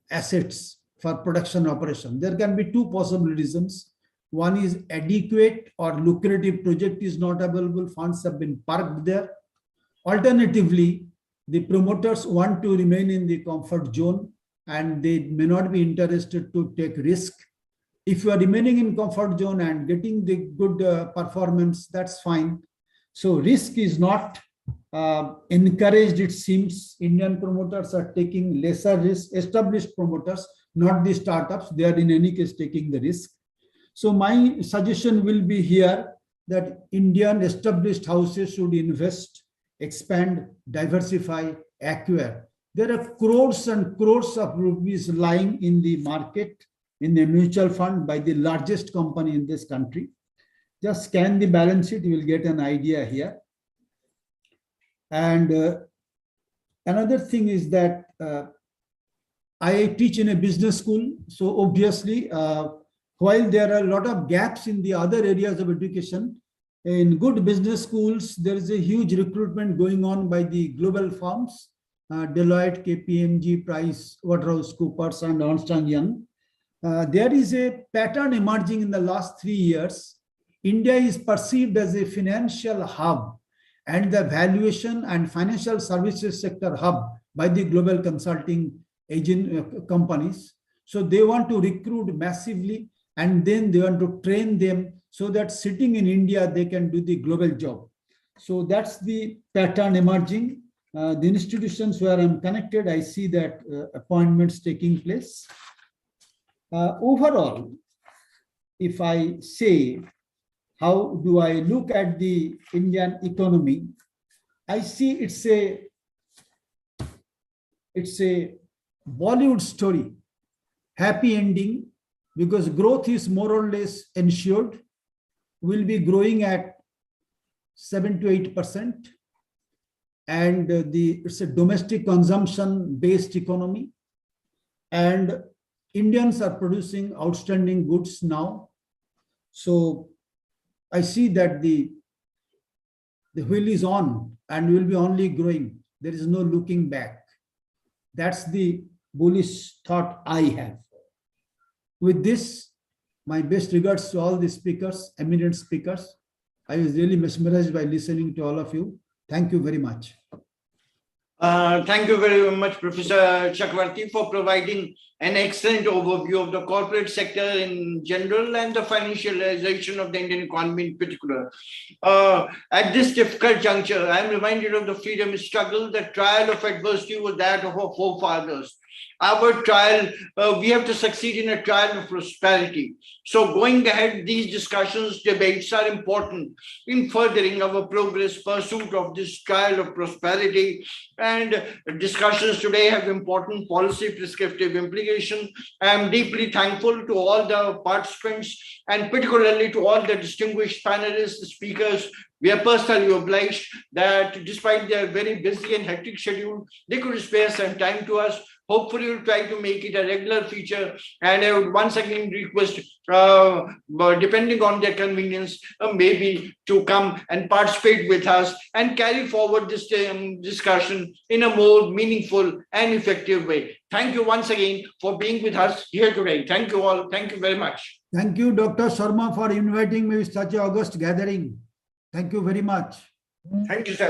assets for production operation. There can be two possible reasons. One is adequate or lucrative project is not available, funds have been parked there. Alternatively, the promoters want to remain in the comfort zone and they may not be interested to take risk. If you are remaining in comfort zone and getting the good performance, that's fine. So risk is not encouraged, it seems. Indian promoters are taking lesser risk. Established promoters, not the startups, they are in any case taking the risk. So my suggestion will be here that Indian established houses should invest, expand, diversify, acquire. There are crores and crores of rupees lying in the market, in the mutual fund by the largest company in this country. Just scan the balance sheet, you will get an idea here. And another thing is that I teach in a business school. So obviously, while there are a lot of gaps in the other areas of education, in good business schools, there is a huge recruitment going on by the global firms, Deloitte, KPMG, Price, Waterhouse-Coopers, and Ernst & Young. There is a pattern emerging in the last 3 years. India is perceived as a financial hub and the valuation and financial services sector hub by the global consulting agent companies. So they want to recruit massively and then they want to train them so that sitting in India, they can do the global job. So that's the pattern emerging. The institutions where I'm connected, I see that appointments taking place. Overall, if I say, how do I look at the Indian economy? I see it's a Bollywood story, happy ending, because growth is more or less ensured, will be growing at 7 to 8%. And it's a domestic consumption based economy. And Indians are producing outstanding goods now. So I see that the wheel is on and will be only growing. There is no looking back. That's the bullish thought I have. With this, my best regards to all the speakers, eminent speakers. I was really mesmerized by listening to all of you. Thank you very much. Thank you very much, Professor Chakraborty, for providing an excellent overview of the corporate sector in general and the financialization of the Indian economy in particular. At this difficult juncture, I am reminded of the freedom struggle. The trial of adversity was that of our forefathers. Our trial, we have to succeed in a trial of prosperity. So going ahead, these discussions, debates are important in furthering our progress, pursuit of this trial of prosperity. And discussions today have important policy prescriptive implications. I am deeply thankful to all the participants and particularly to all the distinguished panelists, speakers. We are personally obliged that despite their very busy and hectic schedule, they could spare some time to us. Hopefully, we'll try to make it a regular feature. And I would once again request, depending on their convenience, maybe to come and participate with us and carry forward this discussion in a more meaningful and effective way. Thank you once again for being with us here today. Thank you all. Thank you very much. Thank you, Dr. Sharma, for inviting me to such an august gathering. Thank you very much. Thank you, sir.